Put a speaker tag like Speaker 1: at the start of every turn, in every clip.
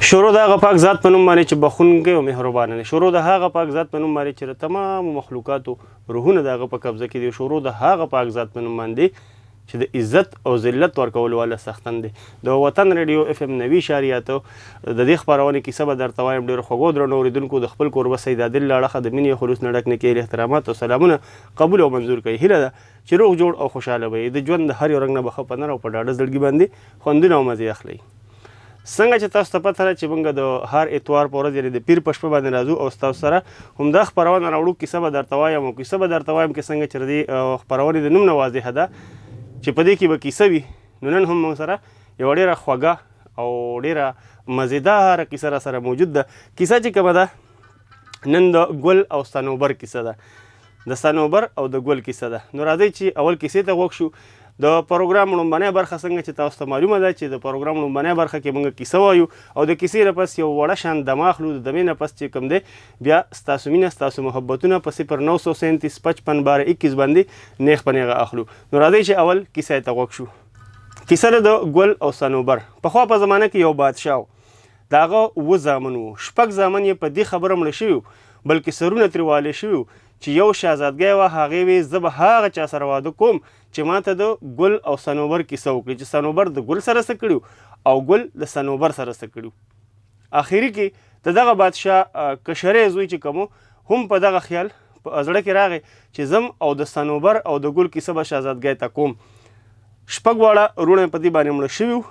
Speaker 1: شروع د هغه پاک ذات په نوم باندې چې بخښونکی او مهربان دی. شروع د هغه پاک ذات په نوم باندې چې تمام مخلوقاتو روحونه د هغه په قبضه کې دي. شروع د هغه پاک ذات په نوم باندې چې د عزت او ذلت ورکولو والا سختن دی. د وطن ریډیو اف ام 90.8 د دې خپرونې کیسه به درته وایم. ډېرو خوږو درنو اورېدونکو د خپل کوربه سید عادل له اړخه د مینې خلوص نه ډک نیکې احترامات او سلامونه قبول او منظور کوي. هیله ده چې روغ جوړ او خوشحاله به د ژوند د هر یو رنګ نه به ښه په نر او په ډاډه زړګي باندې خوندونه او مزې اخلئ. څنګه چې تاسو ته پته ده چې موږ د هر اتوار په ورځ یعنې د پیر په شپه باندې راځو او ستاسو سره همدا خپرونه راوړو. کیسه به درته وایم او کیسه به درته وایم چې څنګه چې د دې خپرونې د نوم نه واضحه ده چې په دې کې به کیسه وي. نو نن هم موږ سره یوه ډېره خوږه او ډېره مزېداره کیسه را سره موجود ده. کیسه چې کومه ده نن د ګل او صنوبر کیسه ده. د صنوبر او د ګل کیسه ده. نو راځئ چې اول کیسې ته غوږ شو. د پروګرام لومبنۍ برخه څنګه چې تاسو ته معلومه ده چې د پروګرام لومبنۍ برخه کې موږ کیسه وایو او د کیسې نه پس یو وړه شان دمه اخلو. د دمې نه پس چې کوم دی بیا ستاسو مینه ستاسو محبتونه په 0937 55 12 21 باندې نیغ په نیغه اخلو. نو راځئ چې اول کیسه ته غوږ شو. کیسه ده د ګل او صنوبر. پخوا په زمانه کې یو بادشاه و. د هغه اووه زامن وو. شپږ زامن یې په دې خبره مړه شوي وو بلکې سرونه ترې والې شوي وو چې یو شهزادګۍ وه هغې وې زه به هغه چا سره واده کوم چې ما ته د ګل او صنوبر کیسه وکړي چې صنوبر د ګل سره څه کړي او ګل د صنوبر سره څه کړي. اخري کې د دغه بادشاه کشری زوی چې کوم هم په دغه خیال په زړه کې راغی چې زم او د صنوبر او د ګل کیسه به شهزادګۍ ته کوم. شپږ واړه وروڼه په دې باندې مړه شوي وو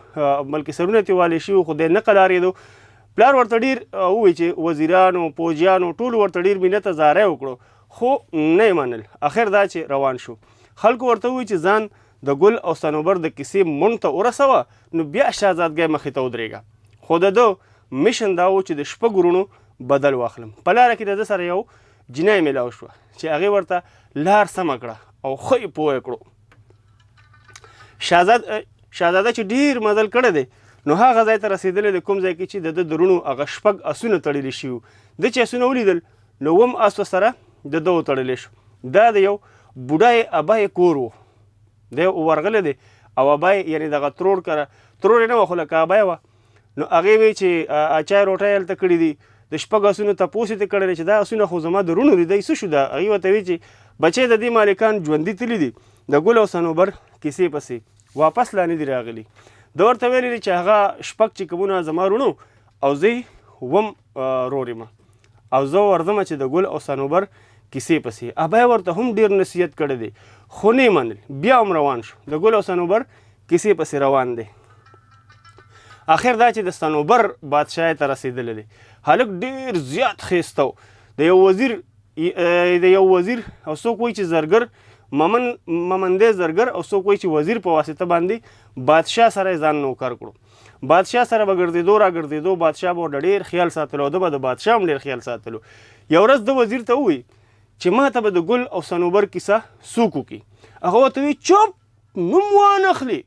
Speaker 1: بلکې سرونه ترې والې شوي وو خو دی نه قلارېدو. پلار ورته ډېر ووایي چې وزیرانو پوجیانو ټولو ورته ډېر مینته زاری وکړو خو نه یې منل. اخر دا چې روان شو. خلکو ورته ووایي چې ځان د ګل او صنوبر د کیسې مونډ ته ورسوه نو بیا شهزادګۍ مخې ته ودرېږه. خو د ده میشن دا و چې د شپږ وروڼو بدل واخلم. په لاره کې د ده سره یو جنۍ میلاو شوه چې هغې ورته لار سمه کړه او ښه یې پوه یې کړو. شهزاده چې ډېر مزل کړی دی نو هغه ځای ته رسېدلی د کوم ځای کې چې د ده د وروڼو هغه شپږ اسونه تړلي شوي وو. ده چې اسونه ولیدل نو اووم اس سره د ده وتړلی شو. دا د یو بوډای ابای کور و. دی ورغلی دی او ابای یعنې دغه ترور کره ترور یې نه وه خو لکه ابای وه. نو هغې وی چې اچای روټۍ هلته کړي دي د شپږ اسونو تپوس یې ترې کړی دی چې دا اسونه خو زما د وروڼو دي دی څه شو ده. هغې ورته وی چې بچی د دې مالکان ژوندي تللي دي د ګل او صنوبر کیسې پسې واپس لا نه دي راغلي. ده ورته ویلي دي چې هغه شپږ چې کومونه زما وروڼو او زه اووم رور یم او زه ورځم چې د ګل او صنوبر کیسې پسې. ابای ورته هم ډېر نصیحت کړی دی خو نه یې منل. بیا هم روان شو. د ګل او صنوبر کیسې پسې روان دی. اخر دا چې د صنوبر بادشاهۍ ته رسېدلی دی. هلک ډېر زیات ښایسته و. د یو وزیر او څوک وایي چې زرګر ممندی زرګر او څوک وایي چې وزیر په واسطه باندې بادشاه سره یې ځان نوکر کړو. بادشاه سره به ګرځېدو را ګرځېدو بادشاه به ورته ډېر خیال ساتلو او ده به د بادشاه هم ډېر خیال ساتلو. یو ورځ د وزیر ته ووایي چې ما ته به د ګل او صنوبر کیسه څوک وکړي. هغه ورته وایي چپ نوم وانخلې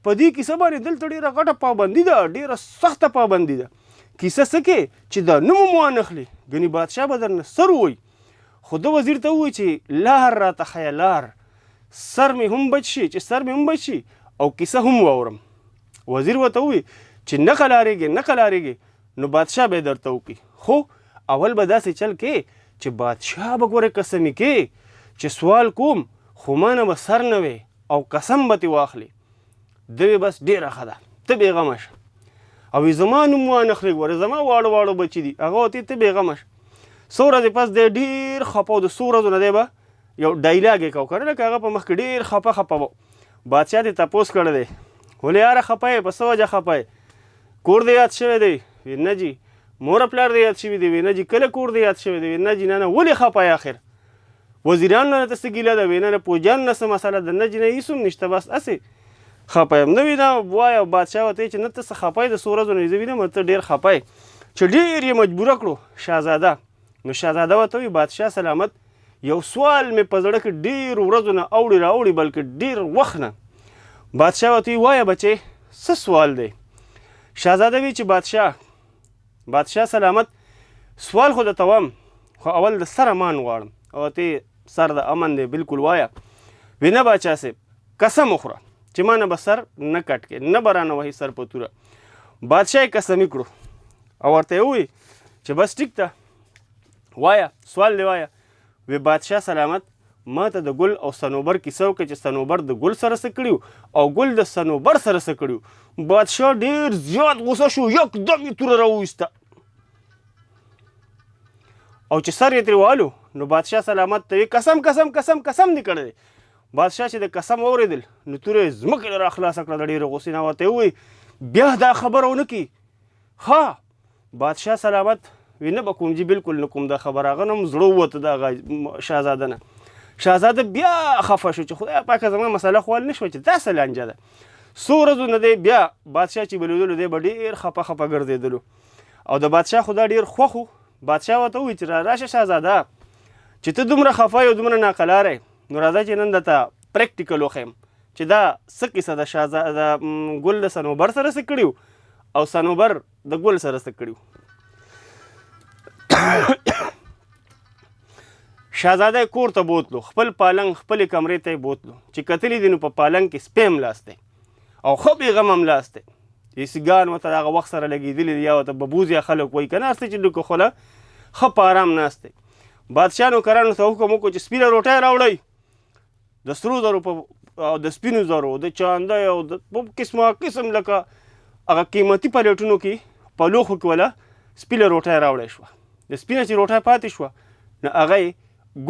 Speaker 1: په دې کیسه باندې دلته ډېره غټه پابندي ده ډېره سخته پابندي ده. کیسه څه کې چې دا نوم هم وانخلې ګنې بادشاه به درنه سر ووایي. خو ده وزیر ته ووایي چې لار راته ښیه لار سر مې هم بچ شي چې سر مې هم بچ شي او کیسه هم واورم. وزیر ورته ووایي چې نه قلارېږې نه قلارېږې نو بادشاه به یې درته وکړي خو اول به داسې چل کې چې بادشاه به ګورې قسمې کې چې سوال کوم خو ما نه به سر نه وې او قسم به ترې واخلې. ده وی بس ډېره ښه ده ته بېغمه شه او زما نوم وانخلې ګورې زما واړه واړه بچي دي. هغه ورته ته بېغمه شه. څو ورځې پس دی ډېر خفه و. د څو ورځو نه دی به یو ډایلاګ یې کو که نه لکه هغه په مخ کې ډېر خفه خفه و. بادشاه دې تپوس کړی دی ولې یاره خفه یې په څه وجه خفه یې کور دې یاد شوی دی؟ وی نه جي. مور پلار دې یاد شوي دي؟ وی نه جي. کله کور دې یاد شوی دی؟ وی نه جي. نه ولې خفه یې آخر وزیرانو نه ته څه ګیله ده؟ وی نه پوجیانو نه څه مسله ده؟ نه جي نه هېڅ هم نشته بس هسې خفه یم. نه وي نه وایه بادشاه ورته وایي چې نه ته څه خفه یې د څو ورځو نه زه وینم ته ډېر خفه یې چې ډېر یې مجبوره کړو شهزاده. نو شهزاده ورته وایي بادشاه سلامت یو سوال مې په زړه کې ډېرو ورځو نه اوړي راوړي بلکې ډېر وخت نه. بادشاه ورته وایي وایه بچې څه سوال دی؟ شهزاده وایي چې بادشاه سلامت سوال خو درته وایم خو اول د سر امان غواړم. او ته سر د امن دی بلکل وایه. وی نه باچا صاحب قسم وخوره چې ما نه به سر نه کټ کې نه به رانه وهي سر په توره. بادشاه یې قسمي کړو او ورته یې ووایي چې بس ټیک ده وایه سوال دې وایه. وی بادشاه سلامت ما ته د ګل او صنوبر کیسه وکړه چې صنوبر د ګل سره څه کړي او ګل د صنوبر سره څه کړي. بادشاه ډېر زیات غوسه شو، یکدم یې توره راوویسته او چې سر یې ترې والو نو بادشاه سلامت ته یې قسم قسم قسم قسم دې کړی دی. بادشاه چې د قسم واورېدل نو توره یې ځمکې له راخلاصه کړه د ډېرې غوسې نه. ورته یې ووایي بیا دا خبره ونه کړي. ها بادشاه سلامت وی نه به کوم جي بالکل نه کوم دا خبره. هغه نه هم زړه ووته د هغه شهزاده نه. شهزاده بیا خفه شو چې خدای پاکه زما مسله خو حل نه شوه چې دا څه لانجه ده. څو ورځو نه دی بیا بادشاه چې به لیدلو دی به ډېر خفه خفه ګرځېدلو او د بادشاه خو دا ډېر خوښ و. بادشاه ورته ووایي چې راشه شهزاده چې ته دومره خفه یې او دومره ناقلاره یې نو راځه چې نن درته پریکټیکل وښیم چې دا څه کیسه د ګل د صنوبر سره څه کړي او صنوبر د ګل سره څه کړي. شهزاده کور ته بوتلو، خپل پالنګ خپلې کمرې ته یې بوتلو چې کتلي دي نو په پالنګ کې سپی هم لاست دی او ښه بېغم هم لاست دی. سیګان ورته د هغه وخت سره لګېدلي دي یا ورته ببوز یا خلک وایي که ناست دی چې ډکه خوله ښه په ارام ناست دی. بادشاه نوکرانو ته حکم وکړو چې سپینه روټۍ راوړئ د سرو زرو او د سپینو زرو د چاندۍ او د قسمه قسم لکه هغه قیمتي پلیټونو کې په لوښو کې وله سپینه روټۍ راوړی شوه. د سپینه چې روټۍ پاتې شوه نو هغه یې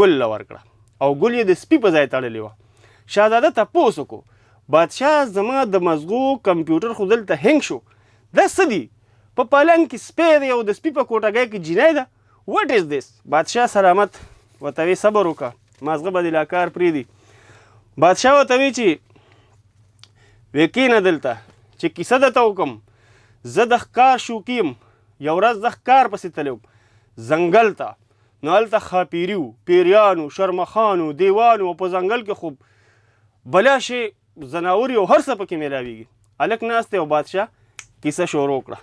Speaker 1: ګل له ورکړه او ګل یې د سپي په ځای تړلې وه. شهزاده تپوس وکړو بادشاه زما د مزغو کمپیوټر خو دلته هینګ شو، دا څه دي؟ په پالنګ کې سپی دی او د سپي په کوټګۍ کې جینۍ ده، واټ از دیس؟ بادشاه سلامت ورته وی صبر وکړه مازغه به دې لا کار پرېږدي. بادشاه ورته وی چې وی کښېنه دلته چې کیسه درته وکړم. زه د ښکار شوقي یم. یو ورځ زه ښکار پسې تللی وم ځنګل ته، نو هلته ښاپیري وو، پیریانو، شرمخانو، دیوانو او په ځنګل کې خو بلا شی ځناور او هر څه پکې میلاویږي. هلک ناست دی او بادشاه کیسه شروع کړه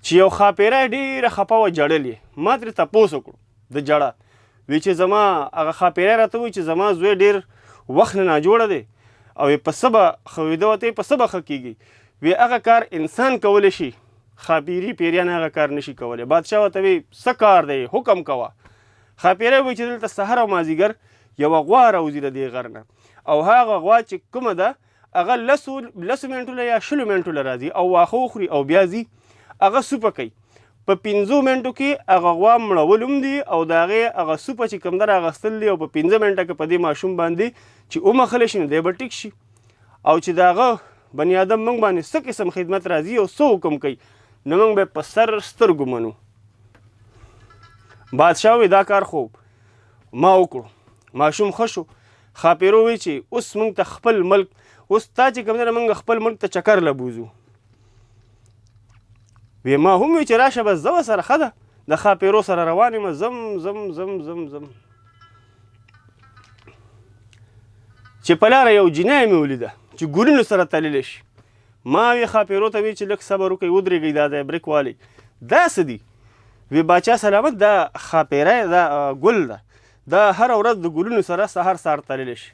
Speaker 1: چې یو ښاپیری ډېره خفه وه ژړل یې. ما ترې تپوس وکړو د ژړه وی چې زما هغه ښاپیری راته وایي چې زما زوی ډېر وخت نه ناجوړه دی او په څه به ښه ویده ورته په څه به ښه کېږي. وی هغه کار انسان کولی شي، ښاپیري پیریان هغه کار نشي کولی. بادشاه ورته وی څه کار دی حکم کوه. ښاپیری وایي چې دلته سحر او مازدیګر یوه غوا راوځي د دې غر نه او هغه غوا چې کومه ده هغه لسو منټو له یا 20 منټو له راځي او واښه وخوري او بیا ځي هغه سوپه کوي. په 5 منټو کې هغه غوا مړول هم دي او د هغې هغه سوپه چې کوم ده راغستل دي او په 5 منټه کې په دې ماشوم باندې چې ومخلی شي نو دی به ټیک شي او چې د هغه بني ادم موږ باندې څه قسم خدمت راځي او څه حکم کوي نو موږ به په سر سترګو منو. بادشاه وی دا کار خو ما وکړو. ماشوم ښه شو. ښاپیرو وی چې اوس موږ ته خپل ملک اوس تا چې کوم دی موږ خپل ملک ته چکر له بوځو. وی ما هم وی چې راشه بس زه ورسره ښه ده د ښاپیرو سره روان یم زم زم زم زم زم چې په لاره یو جینۍ مې ولیده چې ګلونو سره تللی شي. ما وی ښاپیرو ته وی چې لږ صبر وکړئ ودرېږئ دا دی بریک والی دا څه دي؟ وی باچا سلامت دا ښاپیری دا ګل ده دا هر ورځ د ګلونو سره سهار سهار تللی شي.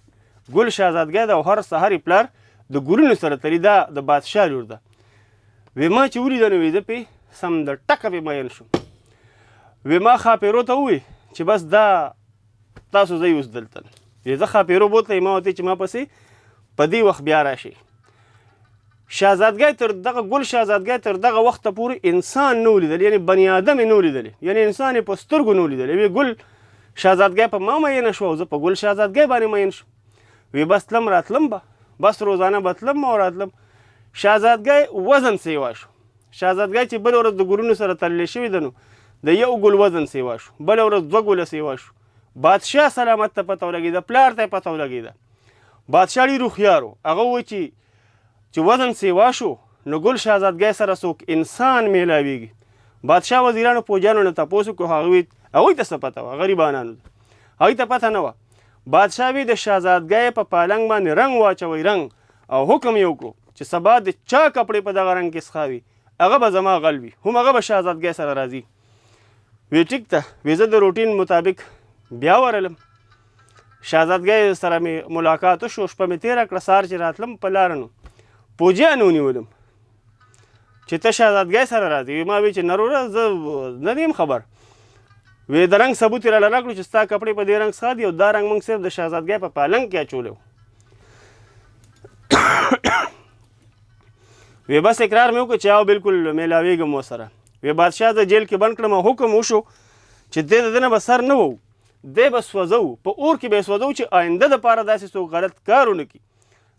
Speaker 1: ګل شهزادګۍ ده او هر سهار یې پلار د ګلونو سره تلي دا د بادشاه لور ده. وی ما چې ولیده نو وی زه پې سم د ټکه پې مین شوم. وی ما ښاپیرو ته ووی چې بس دا تاسو ځئ اوس دلته. وی زه ښاپیرو بوتلی ما ورته چې ما پسې په دې وخت بیا راشئ. شهزادګۍ تر دغه ګل شهزادګۍ تر دغه وخته پورې انسان نه ولیدل، یعنې بني ادم یې نه ولیدلی، یعنې انسان یې په سترګو نه ولیدلی. وی ګل شهزادګۍ په ما مینه شوه او زه په ګل شهزادګۍ باندې مین شوم. وی بس تلم راتلم به بس روزانه به تلم او راتلم. شهزادګۍ وزن سیوا شو. شهزادګۍ چې بله ورځ د ګلونو سره تللی شوې ده نو د یو ګل وزن سیوا شو، بله ورځ 2 ګله سیوا شو. بادشاه سلامت ته پته ولګېده، پلار ته یې پته ولګېده. بادشاه ډېر هوښیار و. هغه ووایي چې وزن سیوا شو نو ګل شهزادګۍ سره څوک انسان میلاویږي. بادشاه وزیرانو پوجانو نه تپوس وکړو. هغوی ته څه پته وه؟ غریبانانو هغوی ته پته نه وه. بادشاه وی د شهزادګۍ په پالنګ باندې رنګ واچوئ رنګ او حکم یې وکړو چې سبا د چا کپړې په دغه رنګ کې څښاوي هغه به زما غل وي، هم هغه به شهزادګۍ سره راځي. وی ټیک ده. وی زه د روټین مطابق بیا ورغلم. شهزادګۍ سره مې ملاقات وشو، شپه مې تېره کړه. سهار چې راتلم په لاره نو پوجیان ونیولم. چې ته شهزادګۍ سره راځې. ما وی چې نروره زه نه یم خبر. وی د رنګ ثبوت یې راله راکړو چې ستا کپړې په دې رنګ څخه دي او دا رنګ موږ صرف د شهزادګۍ په پالنګ کې اچولی و. وی بس اقرار مې وکړو چې او بالکل میلاویږم ورسره. وی بادشاه د جیل کې بند کړم او حکم وشو چې دی د ده نه به سر نه وو، دی به سوځو، په اور کې به یې سوځو چې آینده دپاره داسې څوک غلط کار ونه کړي.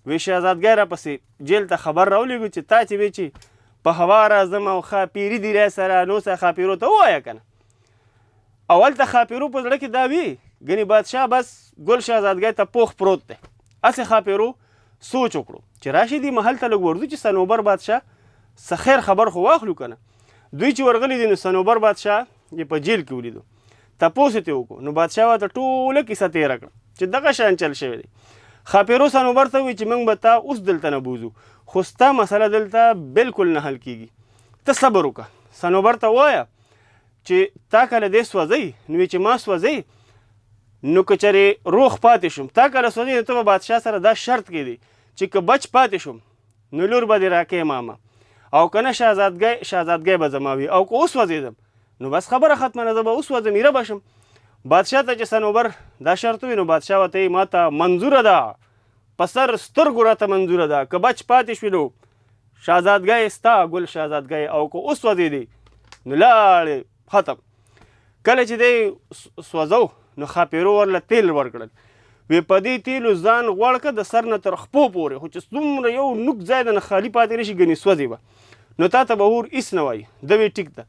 Speaker 1: وی شهزادګۍ راپسې جیل ته خبر راولېږو چې تا چې وی چې په هوا راځم او خاپیري دي را سره، نو څه خاپیرو ته ووایه که نه. اول ته خاپیرو په زړه کې دا وي ګنې بادشاه بس ګل شهزادګۍ ته پوخ پروت دی. هسې خاپیرو سوچ وکړو چې راشي دې محل ته لږ ورځو چې صنوبر بادشاه څه خیر خبر خو واخلو که نه. دوی چې ورغلي دي نو صنوبر بادشاه یې په جیل کې ولیدو. تپوس یې ترې وکړو نو بادشاه ورته ټوله کیسه تېره کړه چې دغه شان چل شوی دی. خاپیرو صنوبر ته وایي چې موږ به تا اوس دلته نه بوځو، خو ستا مسله دلته بالکل نه حل کېږي، ته صبر وکړه. صنوبر ته ووایه چې تا کله دې سوځئ، نو وایي چې ما سوځئ نو که چېرې روغ پاتې شم، تا کله سوځئ نو ته به بادشاه سره دا شرط کېدی چې که بچ پاتې شم نو لور به دې راکې ماما، او که نه شهزادګۍ به زما وي، او که وسوځېدم نو بس خبره ختمه نه، زه به وسوځم ایره به شم. بادشاه ته چې صنوبر دا شرط وي نو بادشاه ورته وایي ما ته منظوره ده، په سر سترګو راته منظوره ده، که بچ پاتې شوي نو شهزادګۍ ستا ګل شهزادګۍ، او که وسوځېدې نو لاړې ختم. کله چې دی سوځو نو خاپیرو ورله تیل ورکړل. وی په دې تیلو ځان غوړ که د سر نه تر خپو پورې، خو چې څومره یو نوک ځای د نه خالي پاتې نه شي ګنې سوځې به، نو تا ته به اور هېڅ نه وایي. ده وی ټیک ده.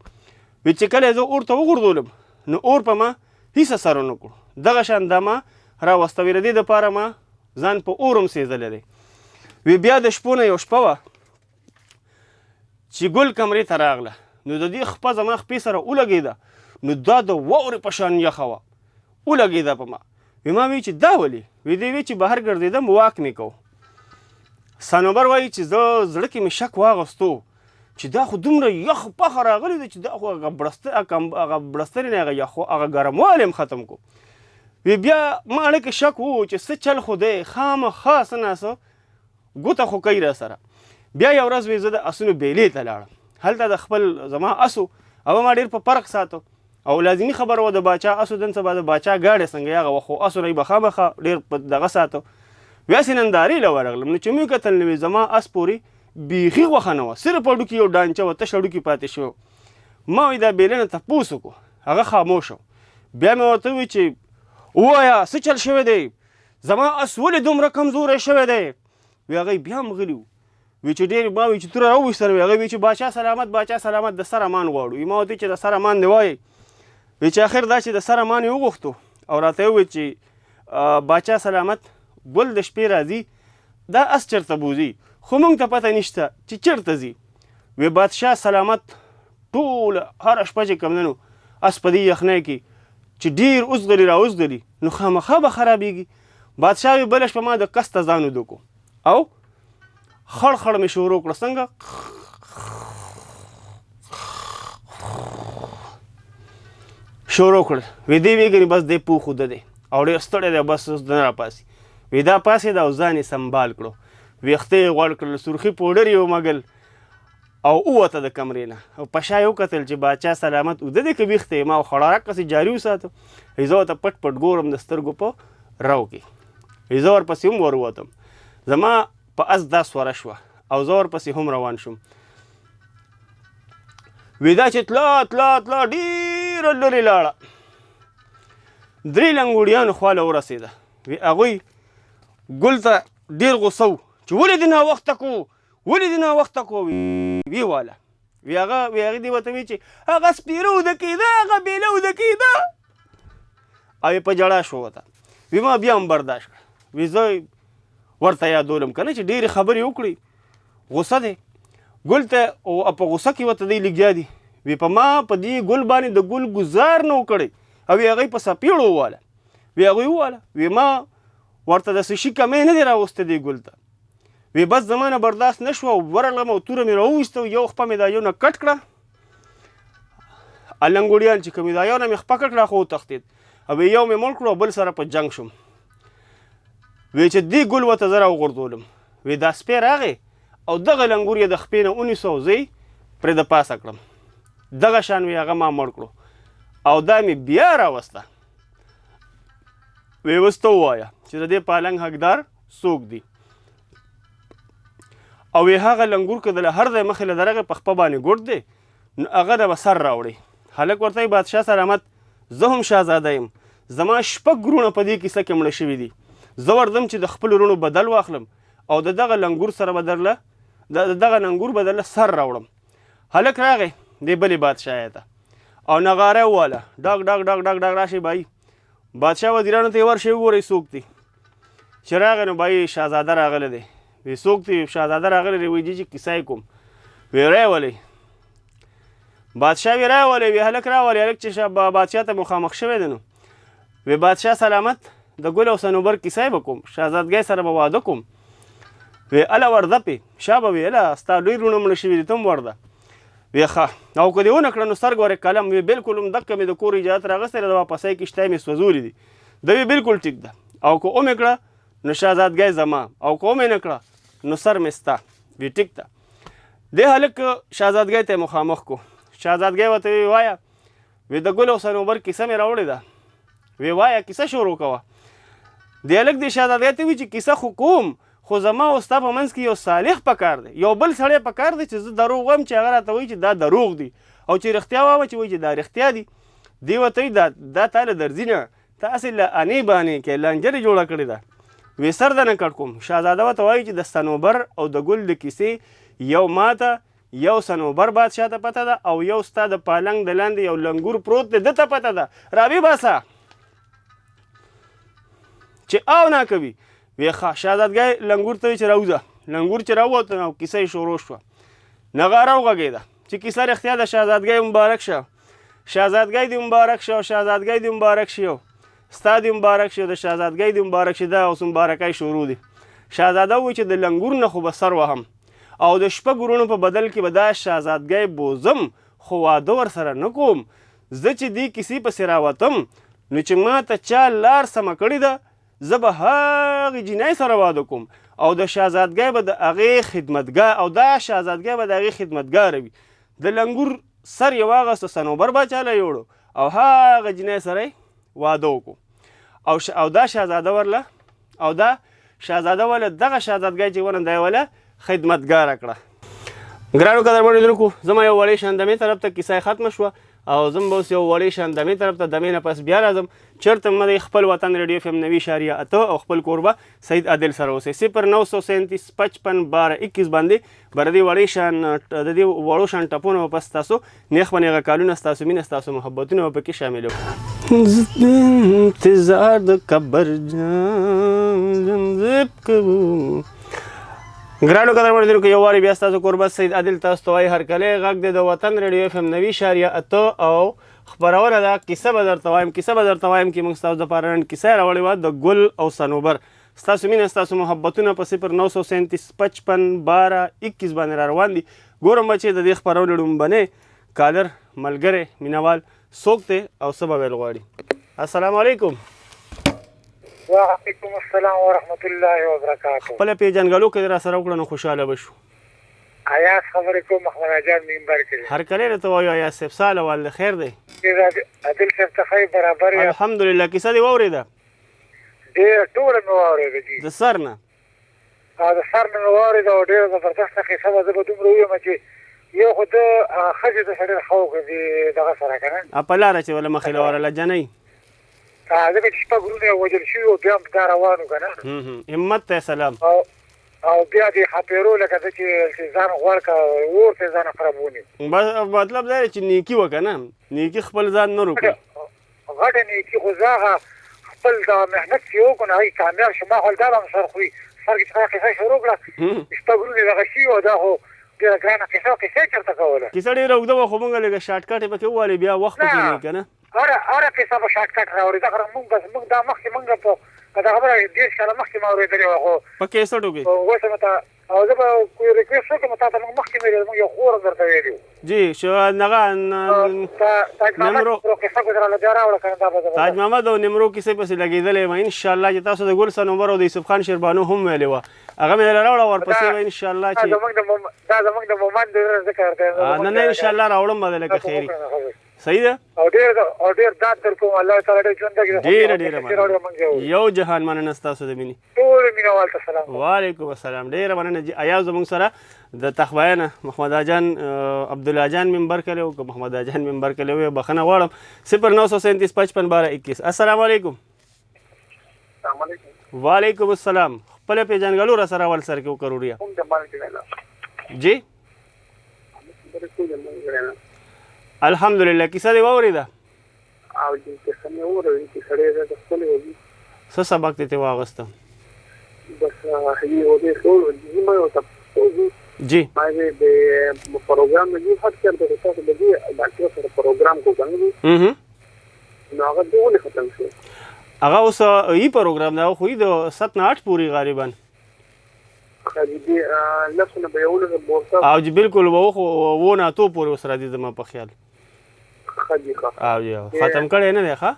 Speaker 1: وی چې کله زه اور ته وغورځولم نو اور په ما هېڅ اثر ونه کړو، دغه شان دا ما راوسته. وی د دې دپاره ما ځان په اور هم سېځلی دی. وی بیا د شپو نه یو شپه وه چې ګل کمرې ته راغله نو د دې خپه زما خپې سره ولګېده، نو دا د واورې په شان یخه وه ولګېده په ما. وی ما وی چې دا ولې؟ وی دی وی چې بهر ګرځېدم واک مې کو. صنوبر وایي چې زه زړه کې مې شک واغستو چې دا خو دومره یخ پخه راغلی دی چې دا خو هغه بړستنې نه هغه یخ هغه ګرموالی هم ختم کو. وی بیا ما اړه کې شک و چې څه چل خو دی خامخا څه ناڅه ګوته خو کوي را سره. بیا یو ورځ وی زه د اسونو بیلې ته لاړم، هلته د خپل زما اسو او ما ډېر په فرق ساتو او لازمي خبره وه د باچا اسو دن سبا د باچا ګاډۍ څنګه هغه وه، خو اسو نه یې به خامخا ډېر په دغه ساتو. بیا هسې نندارې له ورغلم نو چې مې وکتل نو زما اس پورې بیخي غوښه نه وه، صرف هډوکي یو ډانچه وه، تش هډوکي پاتې شوی. ما وایي دا بیلې نه تپوس وکړو، هغه خاموش و. بیا مې ورته ووایي چې ووایه څه چل شوی دی، زما اس ولې دومره کمزوری شوی دی؟ وی هغوی بیا هم غلي وو. وی چې ډېر ما وی چې توره راوویستله، وی هغوی وی چې باچا سلامت، باچا سلامت، د سر امان غواړو. وی ما ورته چې د سر امان دې وایي. وی چې اخر دا چې د سر امان یې وغوښتو او راته یې وویل چې باچا سلامت ګل د شپې راځي، دا اس چېرته بوځي، خو موږ ته پته نشته چې چېرته ځي. وی بادشاه سلامت ټوله هره شپه چې کوم دی نو اس په دې یخنۍ کې چې ډېر اوسغلي را اوسغلي نو خامخا به خرابېږي. بادشاه وی بله شپه ما د کس ته ځان ودوکو او خړ خړ مې شروع کړه، څنګه شروع کړل. وی دی وی ګنې بس دی پوخ وده دی او ډېر ستړی دی، بس اوس نه راپاسي. وی دا پاسېده او ځان یې سنبال کړو، ویښته یې غوړ کړل، سرخي پوډر یې ومږل او ووته د کمرې نه. او په شا یې وکتل چې باچا سلامت اوده دی که ویښته یې؟ ما خړارک پسې جاري وساتو. وی زه ورته پټ پټ ګورم د سترګو په رو کې. وی زه ورپسې هم وروتم، زما په اس دا سوره شوه او زه ورپسې هم روان شوم. وی دا چې تله تله تله ډېره لرې لاړه، 3 لنګوډیانو خواله ورسېده. وی هغوی ګل ته ډېر غوسه و چې ولې دې ناوخته کو، ولې دې ناوخته کو. وی واله وی هغې دې ورته وی چې هغه سپېره اوده کېده، هغه بیله اوده کېده، او یې په ژړا شو ورته. وی ما بیا هم برداشت کړه. وی زه ورته یادولم که نه چې ډېرې خبرې وکړي، غوسه دی ګل ته او په غوسه کې ورته دی لګیا دي. وی په ما په دې ګل باندې د ګل ګزار نه و کړی او وی هغوی په سپېړو وواله. وی هغوی وواله، وی ما ورته د څه شي کمی نه دی راوستی دی ګل ته. وی بس زما نه برداشت نه شوه او ورغلم او توره مې راوویسته، یو خپه مې دا یو نه کټ کړه، لنګوډیان چې کوم دا یو نه مې خپه کړه خو وتښتېد، او یو مې مړ کړو او بل سره په جنګ شوم. وی چې دې ګل ورته زه راوغورځولم. وی دا سپی راغی او دغه لنګور یې د خپې نه ونیسو او زه پرې د پاسه کړم دغه شان وي هغه ما مړ کړو او دا مې بیا راوسته ویې ورته ووایه چې د دې پالنګ حقدار څوک دي او وی هغه لنګور که د هر ځای مخې له درغې په خپه باندې ګوټ دی نو هغه د به سر راوړي هلک ورته وایي بادشاه سلامت زه هم شهزاده یم زما شپږ وروڼه په دې کیسه کې مړه شوي دي زه ورځم چې د خپلو وروڼو بدل واخلم او د دغه لنګور سره به درله د دغه لنګور به درله سر راوړم هلک راغی دې بلې بادشاهۍ ته او نغاره یې وواله ډاک ډاک ډاک ډاک ډاک راشئ بایي بادشاه وزیرانو ته یې ورشئ وګورئ څوک دي چې راغی نو بایي شهزاده راغلی دی وی څوک دي شهزاده راغلی دی وایي جي چې کیسه یې کوم وی رایولئ بادشاه وی راولئ وی هلک راولئ هلک چې بادشاه ته مخامخ شوی دی نو وی بادشاه سلامت د ګل او صنوبر کیسه یې به کوم شهزادګۍ سره به واده کوم وی اله ورده پې شا به وی اله ستا لوی وروڼه مړه شوي دي ته هم ورده وی ښه او که دې ونه کړه نو سر ګورې قلم وی بلکل هم دقه مې د کور اجازت راغستی ده د واپسۍ کښتۍ مې سوځولي دي د وی بلکل ټیک ده او که ومې کړه نو شهزادګۍ زما او که ومې نه کړه نو سر مې ستا وی ټیک ده دې هلک شهزادګۍ ته یې مخامخ کو شهزادګۍ ورته وی وایه وی د ګل او صنوبر کیسه مې راوړې ده وی وایه کیسه شروع کوه دې هلک دې شهزادګۍ ته وی چې کیسه خو کوم خو زما او ستا په منځ کې یو صالح پکار دی یو بل سړی پکار دی چې زه دروغ وایم چې هغه راته وایي چې دا دروغ دي او چې رښتیا ووایه چې وایي چې دا رښتیا دي دې ورته وایي دا تا له درځي نه ته هسې له انې بانې کې لانجه دې جوړه کړې ده وی سر دنه کټ کوم شهزاده ورته وایي چې د صنوبر او د ګل د کیسې یو ماته یو صنوبر بادشاه ته پته ده او یو ستا د پالنګ د لاندې یو لنګور پروت دی ده ته پته ده رابې باسه چې او نه کوي وی ښه شهزادګۍ لنګور ته وی چې راوځه لنګور چې راووت نو کیسه یې شروع شوه نغاره وغږېده چې کیسه رښتیا ده شهزادګۍ مبارک شه شهزادګۍ دې مبارک شه او شهزادګۍ دې مبارک شي او ستا دې مبارک شي او د شهزادګۍ دې مبارک شي دا اوس مبارکۍ شروع دي شهزاده ووایي چې د لنګور نه خو به سر وهم او د شپږ وروڼو په بدل کې به دا شهزادګۍ بوزم خو واده ورسره نه کوم زه چې دې کیسې پسې راوتم نو چې ما ته چا لار سمه کړې ده زه به هغې جینۍ سره واده کوم او د شهزادګۍ به د هغې خدمتګار او دا شهزادګۍ به د هغې خدمتګاره وي د لنګور سر یې واغسته صنوبر باچا له یې وړو او هغه جینۍ سره یې واده وکړو او دا شهزاده ورله او دا شهزاده ورله دغه شهزادګۍ چې ونه دی ورله خدمتګاره کړه ګرانو قدرمنو لیدونکو زما یو وړې شان دمې طرف ته کیسه ختمه شوه او زه به اوس یو وړې شان دمې طرف ته دمې نه پس بیا راځم چېرته مه دی خپل وطن ریډیو FM 90.8 او خپل کوربه سعید عادل سره اوسئ 0937 55 12 21 باندې به د دې وړې شان د دې وړو شان ټپونه به پس ستاسو نیغ په نیغه کالونه ستاسو مینه ستاسو محبتونه به پکې شامل وي انتظار د قبر جنزب کوو ګرانو قدرمنو لیدونکو یو وارې بیا ستاسو کوربه سید عادل تاسو ته وایي هرکلی غږ دی د وطن ریډیو FM 90.8 او خپرونه ده کیسه به درته وایم کې موږ ستاسو دپاره نن کیسه یې راوړې وه د ګل او صنوبر ستاسو مینه ستاسو محبتونه په 0937 55 12 21 باندې را روان دي ګورم به چې د دې خپرونې ړومبنی کالر ملګری مینهوال څوک دی او څه به ویل غواړي السلام علیکم
Speaker 2: وعلیکم السلام ورحمت الله وبرکاته
Speaker 1: خپله پیژنګلو کې را سره وکړه نو خوشحاله به شو
Speaker 2: ایاز خبرې کوم محمد جان منبر کې
Speaker 1: هرکلی درته وایو ایاز صاحب ساله والده خیر دی
Speaker 2: عادل صاحب ته ښایي برابر یاست
Speaker 1: الحمدلله کیسه دې واورېده
Speaker 2: ډېره ټوله مې واورېده
Speaker 1: د سر نه
Speaker 2: د سر نه مې واورېده او ډېره زبردسته کیسه وه زه به دومره ووایم چې یو خو د ښځې د سړي ښه وکړي دغه سره که نه
Speaker 1: په لاره چې وله مخې له ورله جنۍ
Speaker 2: ځکه چې شپږ وروڼه یې وژل شوي او بیا هم دا روان وو که نه
Speaker 1: همت ته سلام
Speaker 2: او بیا دې خاپېرو لکه زه چې ځان غوړ کړه اور ته ځان خراب ونیو
Speaker 1: بس مطلب دا دی چې نیکي وکړه نه نیکي خپل ځان نه روکړه
Speaker 2: غټه نیکي خو زه هغه خپل دا محنت چې وکړو نو هغې کامیاب شو ما خو دا به هم سر خوري سر کې چې هغه قصه شروع کړه شپږ وروڼې دغه شوي او دا خو ډېره ګرانه قصه وه کیسه یې چېرته کوله
Speaker 1: کیسه ډېره اوږده وه خو مونږ لږه شارټکټ یې پکې ووالې بیا وخت پکې نه که نه
Speaker 2: هره قصه به شارټکټ راوړي دغه موږ دا مخکې موږ په دا خبره 10 کاله مخکې ما اورېدلې وه، خو
Speaker 1: په کیسټو کې
Speaker 2: اوس مې ته او زه به کوی ریکویسټ وکړم تا ته موږ مخکې ویلې موږ یو خور درته ویلي وو
Speaker 1: جی شو نغه
Speaker 2: تاج محمد پروفیسر ګذراله بیا راوړه کنه دا به
Speaker 1: تاج محمد او نمرو کیسې پسې لګېدلې وه ان شاء الله چې تاسو د ګل سنوبر او د یوسف خان شیربانو هم ویلې وه هغه مې راوړه ورپسې وه ان شاء الله چې
Speaker 2: دا زموږ د مومند د ذکر کوي
Speaker 1: نه ان شاء الله راوړم به لکه خیري صحیح ده
Speaker 2: او ډېر داد در کوم الله تعالی دې ژوند کې
Speaker 1: ډېره یو جهان مننه ستاسو د مینې
Speaker 2: ټول مینوال ته سلام
Speaker 1: وعلیکم السلام ډېره مننه ایا زموږ سره د تخوایانه محمد اجان عبدالله جان ممبر کړی او که محمد اجان ممبر کړی وي بخښنه غواړم 0937551221 السلام علیکم وعلیکم السلام خپل پیژنګلو را سره ول سر کې وکړوریا جی الحمدلله کیسه دی واوریده
Speaker 2: او دې څه مې اورېدل چې سړی د خپل وږي
Speaker 1: څه سبق ته واغسته
Speaker 2: بس هي هو دې ټول دې ما یو تاسو
Speaker 1: جی
Speaker 2: ما دې پروګرام دې هڅه کړې چې تاسو دې ډاکټر سره پروګرام کو غواړئ نو هغه دې ولې ختم شو
Speaker 1: هغه اوس ای پروګرام دا خو د 7 نه 8 پوری غالبا
Speaker 2: دې لسونه به یو له بورسا
Speaker 1: او جی بالکل وو نه تو پوری اوس را دي زما په خیال او جی ختم کړي نه دی ښه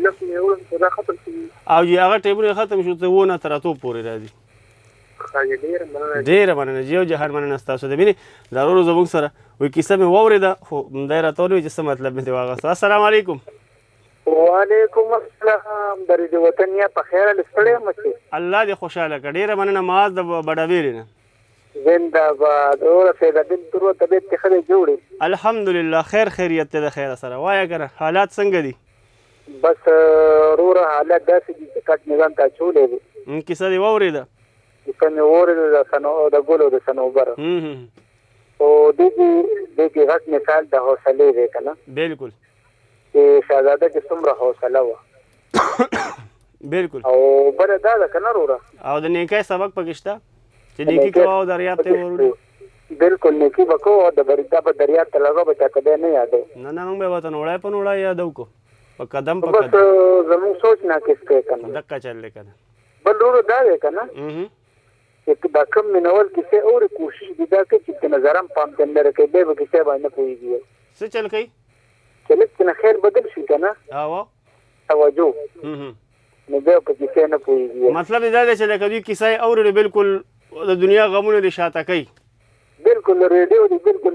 Speaker 2: لسونه یو له ختم شي
Speaker 1: او جی هغه ټیبل ختم شو ته وو نه تر تو پوری راځي ډېره مننه جی او جهان مننه ستاسو د مینې ضرور زموږ سره وایي کیسه مې واورېده خو دی راته ویل چې څه مطلب مې دې واغسته السلام علیکم
Speaker 2: وعلیکم السلام درې د وطن یا په خیر لستړی مچې
Speaker 1: الله دې خوشاله کړه ډېره مننه معاذ د بډاویرې نه
Speaker 2: زنده‌باد اور سیدا دل تر طبیعت کې خدای جوړي
Speaker 1: الحمدلله خیر خیریت ته د خیر سره وایه کنه حالات څنګه دي
Speaker 2: بس روره حالات داسې دي چې کټ نظام ته چولې دي
Speaker 1: کیسه دې واورېده
Speaker 2: کیسه مې واورېده د ګلو د صنوبر او دې غټ مثال د حوصلې دی که نه
Speaker 1: بالکل
Speaker 2: چې شهزاده کې څومره حوصله وه
Speaker 1: بالکل
Speaker 2: او بله دا ده که نه وروره
Speaker 1: او د نیکۍ سبق پکې شته چې نیکي کوه او دریاب ته وروړي
Speaker 2: بالکل نیکي به کوو او د بریدا په دریاب ته لګو به چا کدی نه یادو
Speaker 1: نه موږ به ورته نوړی په نوړی یادو کو په قدم په
Speaker 2: بس زموږ سوچ ناقص کوي که نه
Speaker 1: دقه چل دی که نه
Speaker 2: بل وروره دا دی که نه چې دا کم مینول کیسې اوري کوشش دې دا کوي چې د نظرم پام ته لرې کوي دی به کیسې باندې نه پوهېږي
Speaker 1: څه چل کوي
Speaker 2: چې لږ چې نه خیر بدل شي که نه توجه نو بیا په کیسې نه پوهېږي
Speaker 1: مطلب دا دی چې لکه دوی کیسه یې اورېږي بالکل د دنیا غمونه دې شاته کوي
Speaker 2: بالکل ریډیو دې بالکل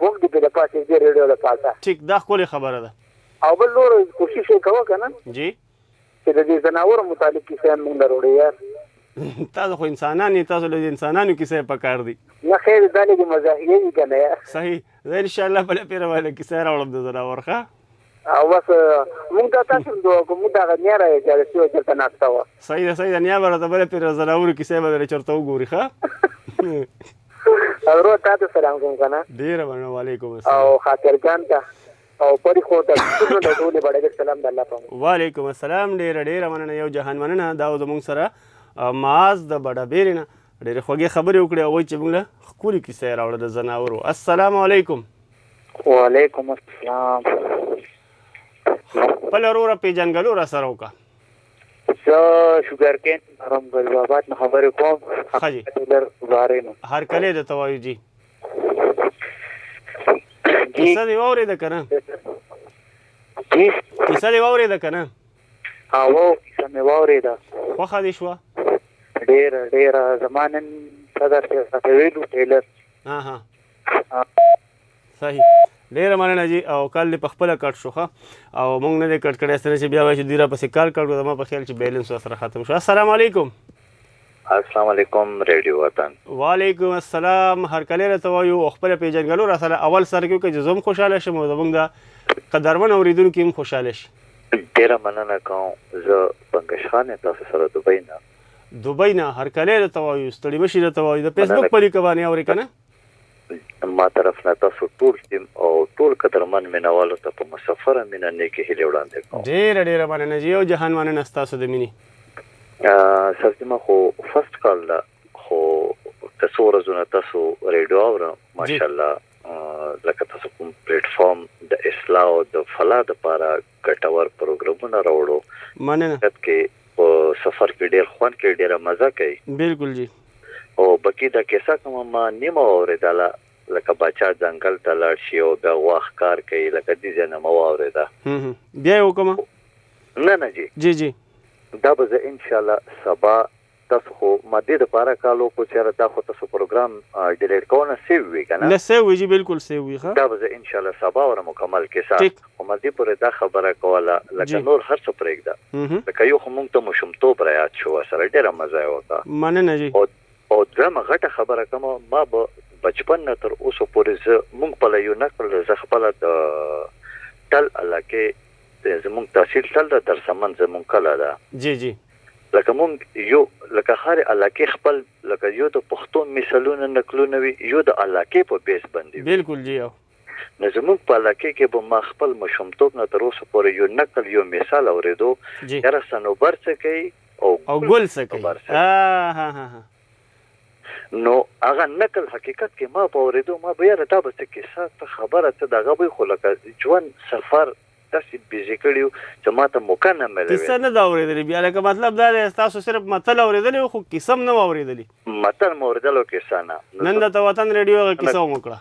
Speaker 2: موږ دې د پاسې دې ریډیو له پاسه
Speaker 1: ټیک دا ښکلې خبره ده
Speaker 2: او بل نور کوشش یې کوه که نه
Speaker 1: جی
Speaker 2: چې د دې ځناورو متعلق کیسې هم موږ لروړې یار
Speaker 1: تاسو خو انسانان یې تاسو له انسانانو کیسې پکار دي
Speaker 2: نه خیر دا لږې مزاحیه وي که نه یار
Speaker 1: صحیح زه انشاءالله بله پیره باندې کیسې راوړم د ځناور ښه
Speaker 2: او بس موږ دا تاسو دعا کوو موږ دغه نیا راجاله شوی چېرته ناسته وه
Speaker 1: صحیح ده صحیح ده نیا به راته بله پیره زناورو کیسې به درې چېرته وګوري ښه
Speaker 2: ورو تا ته سلام کوم که نه
Speaker 1: ډېره مننه وعلیکم السلام
Speaker 2: او خاطر جان ته او پرې خو ته ټولو د ټولې بډایګر سلام د الله په
Speaker 1: وعلیکم السلام ډېره مننه یو جهان مننه دا زموږ سره معاذ د بډابیرې نه ډېرې خوږې خبرې وکړې او وایي چې موږ له ښکلې کیسې یې راوړه د ځناورو السلام علیکم
Speaker 2: وعلیکم السلام
Speaker 1: خپله وروره پیژنګلو را سره وکړه
Speaker 2: زه شوګرکین حرم ګلباباد نه خبرې کوم
Speaker 1: ښه جي
Speaker 2: بارې نه
Speaker 1: هرکلی درته وایو جي کیسه دې واورېده که نه کیسه دې واورېده که نه
Speaker 2: کیسه مې واورېده
Speaker 1: خوښه دې شوه
Speaker 2: ډېره زما نن صدر راته ویلو ټیلر
Speaker 1: صحیح ډېره مننه جي او کال دې په خپله کټ شو ښه او موږ نه دی کټ کړی سره چې بیا وایي چې دوی راپسې کال کړ کړو زما په خیال چې بیلنس ورسره ختم شو السلام علیکم
Speaker 3: السلام علیکم ریډیو وطن
Speaker 1: وعلیکم السلام هرکلی راته وایو او خپله پیژنګلو را سره اول سر کې وکړئ چې زه هم خوشحاله شم او زموږ د قدرمن اورېدونکي هم خوشحاله شي
Speaker 3: ډېره مننه کوم زه پنکش خان یم تاسو سره
Speaker 1: دوبۍ نه هرکلی راته وایو ستړي مه شي راته وایو د فیسبوک په لیکه باندې اورې که نه
Speaker 3: ما طرف نه تاسو ټول ټیم او ټول قدرمن مینوالو ته په مسافره مینه نیکې هیلې وړاندې کوم
Speaker 1: ډېره مننه جي او جهان مننه ستاسو د مینې
Speaker 3: سرزما خو فرست کال ده خو که څو ورځونه تاسو ریډیو اورم ماشاءالله لکه تاسو کوم پلیټ فارم د اصلاح او د فلاح لپاره ګټور پروګرامونه راوړو
Speaker 1: مننه
Speaker 3: کې په سفر کې ډیر خوند کې ډیره مزه کوي
Speaker 1: بالکل جی
Speaker 3: او بقي دا کیسه کوم ما نیمه اوریدله لکه بچا ځنګل ته لاړ شي او بیا واخ کار کوي لکه دې ځنه مو اوریدا
Speaker 1: بیا یې وکړه
Speaker 3: نه جی
Speaker 1: جی جی
Speaker 3: دا به زه ان شاء الله سبا تاسو خو ماده د لپاره کالو کو چیرې دا خو تاسو پروګرام ډیلیټ کوونه سیو وی کنه
Speaker 1: نه سیو وی جی بالکل سیو وی ښه
Speaker 3: دا به زه ان شاء الله سبا ور مکمل کیسه او ماده پر دا خبره کوله لکه نور هر څه پرېږده لکه یو خو مونږ ته مشمتوب رايات شو سره ډیره مزه وکړه
Speaker 1: مننه جی
Speaker 3: او دغه غټه خبره کوم ما به بچپن نه تر اوسه پورې مونږ په لایو نه کړل زه خپل د تل علاقه زمونږ تحصیل تل در سمن زمونږ کلا ده
Speaker 1: جی جی
Speaker 3: لکه مونږ یو لکه هر علاقه خپل لکه یو د پښتو مثالونه نقلونه وي یو د علاقه په بیس باندې
Speaker 1: بالکل جی
Speaker 3: نو زمونږ په علاقه کې به ما خپل مشمتوب نه تر اوسه پورې یو نقل یو مثال اوریدو یاره سنوبر څه کوي او
Speaker 1: ګل څه کوي ها
Speaker 3: نو هغه نقل حقیقت کې ما په اوریدو ما به یاره دا به څه کیسه خبره څه دغه به خو لکه ژوند سفر تاسو بیزی کړیو چې ما ته موقع نه ملوي
Speaker 1: کیسه نه دا اوریدلې بیا لکه مطلب دا دی تاسو صرف متل اوریدلې خو کیسه نه اوریدلې
Speaker 3: متل مو اوریدلو کیسه نه
Speaker 1: نن د وطن ریډیو غو کیسه وکړه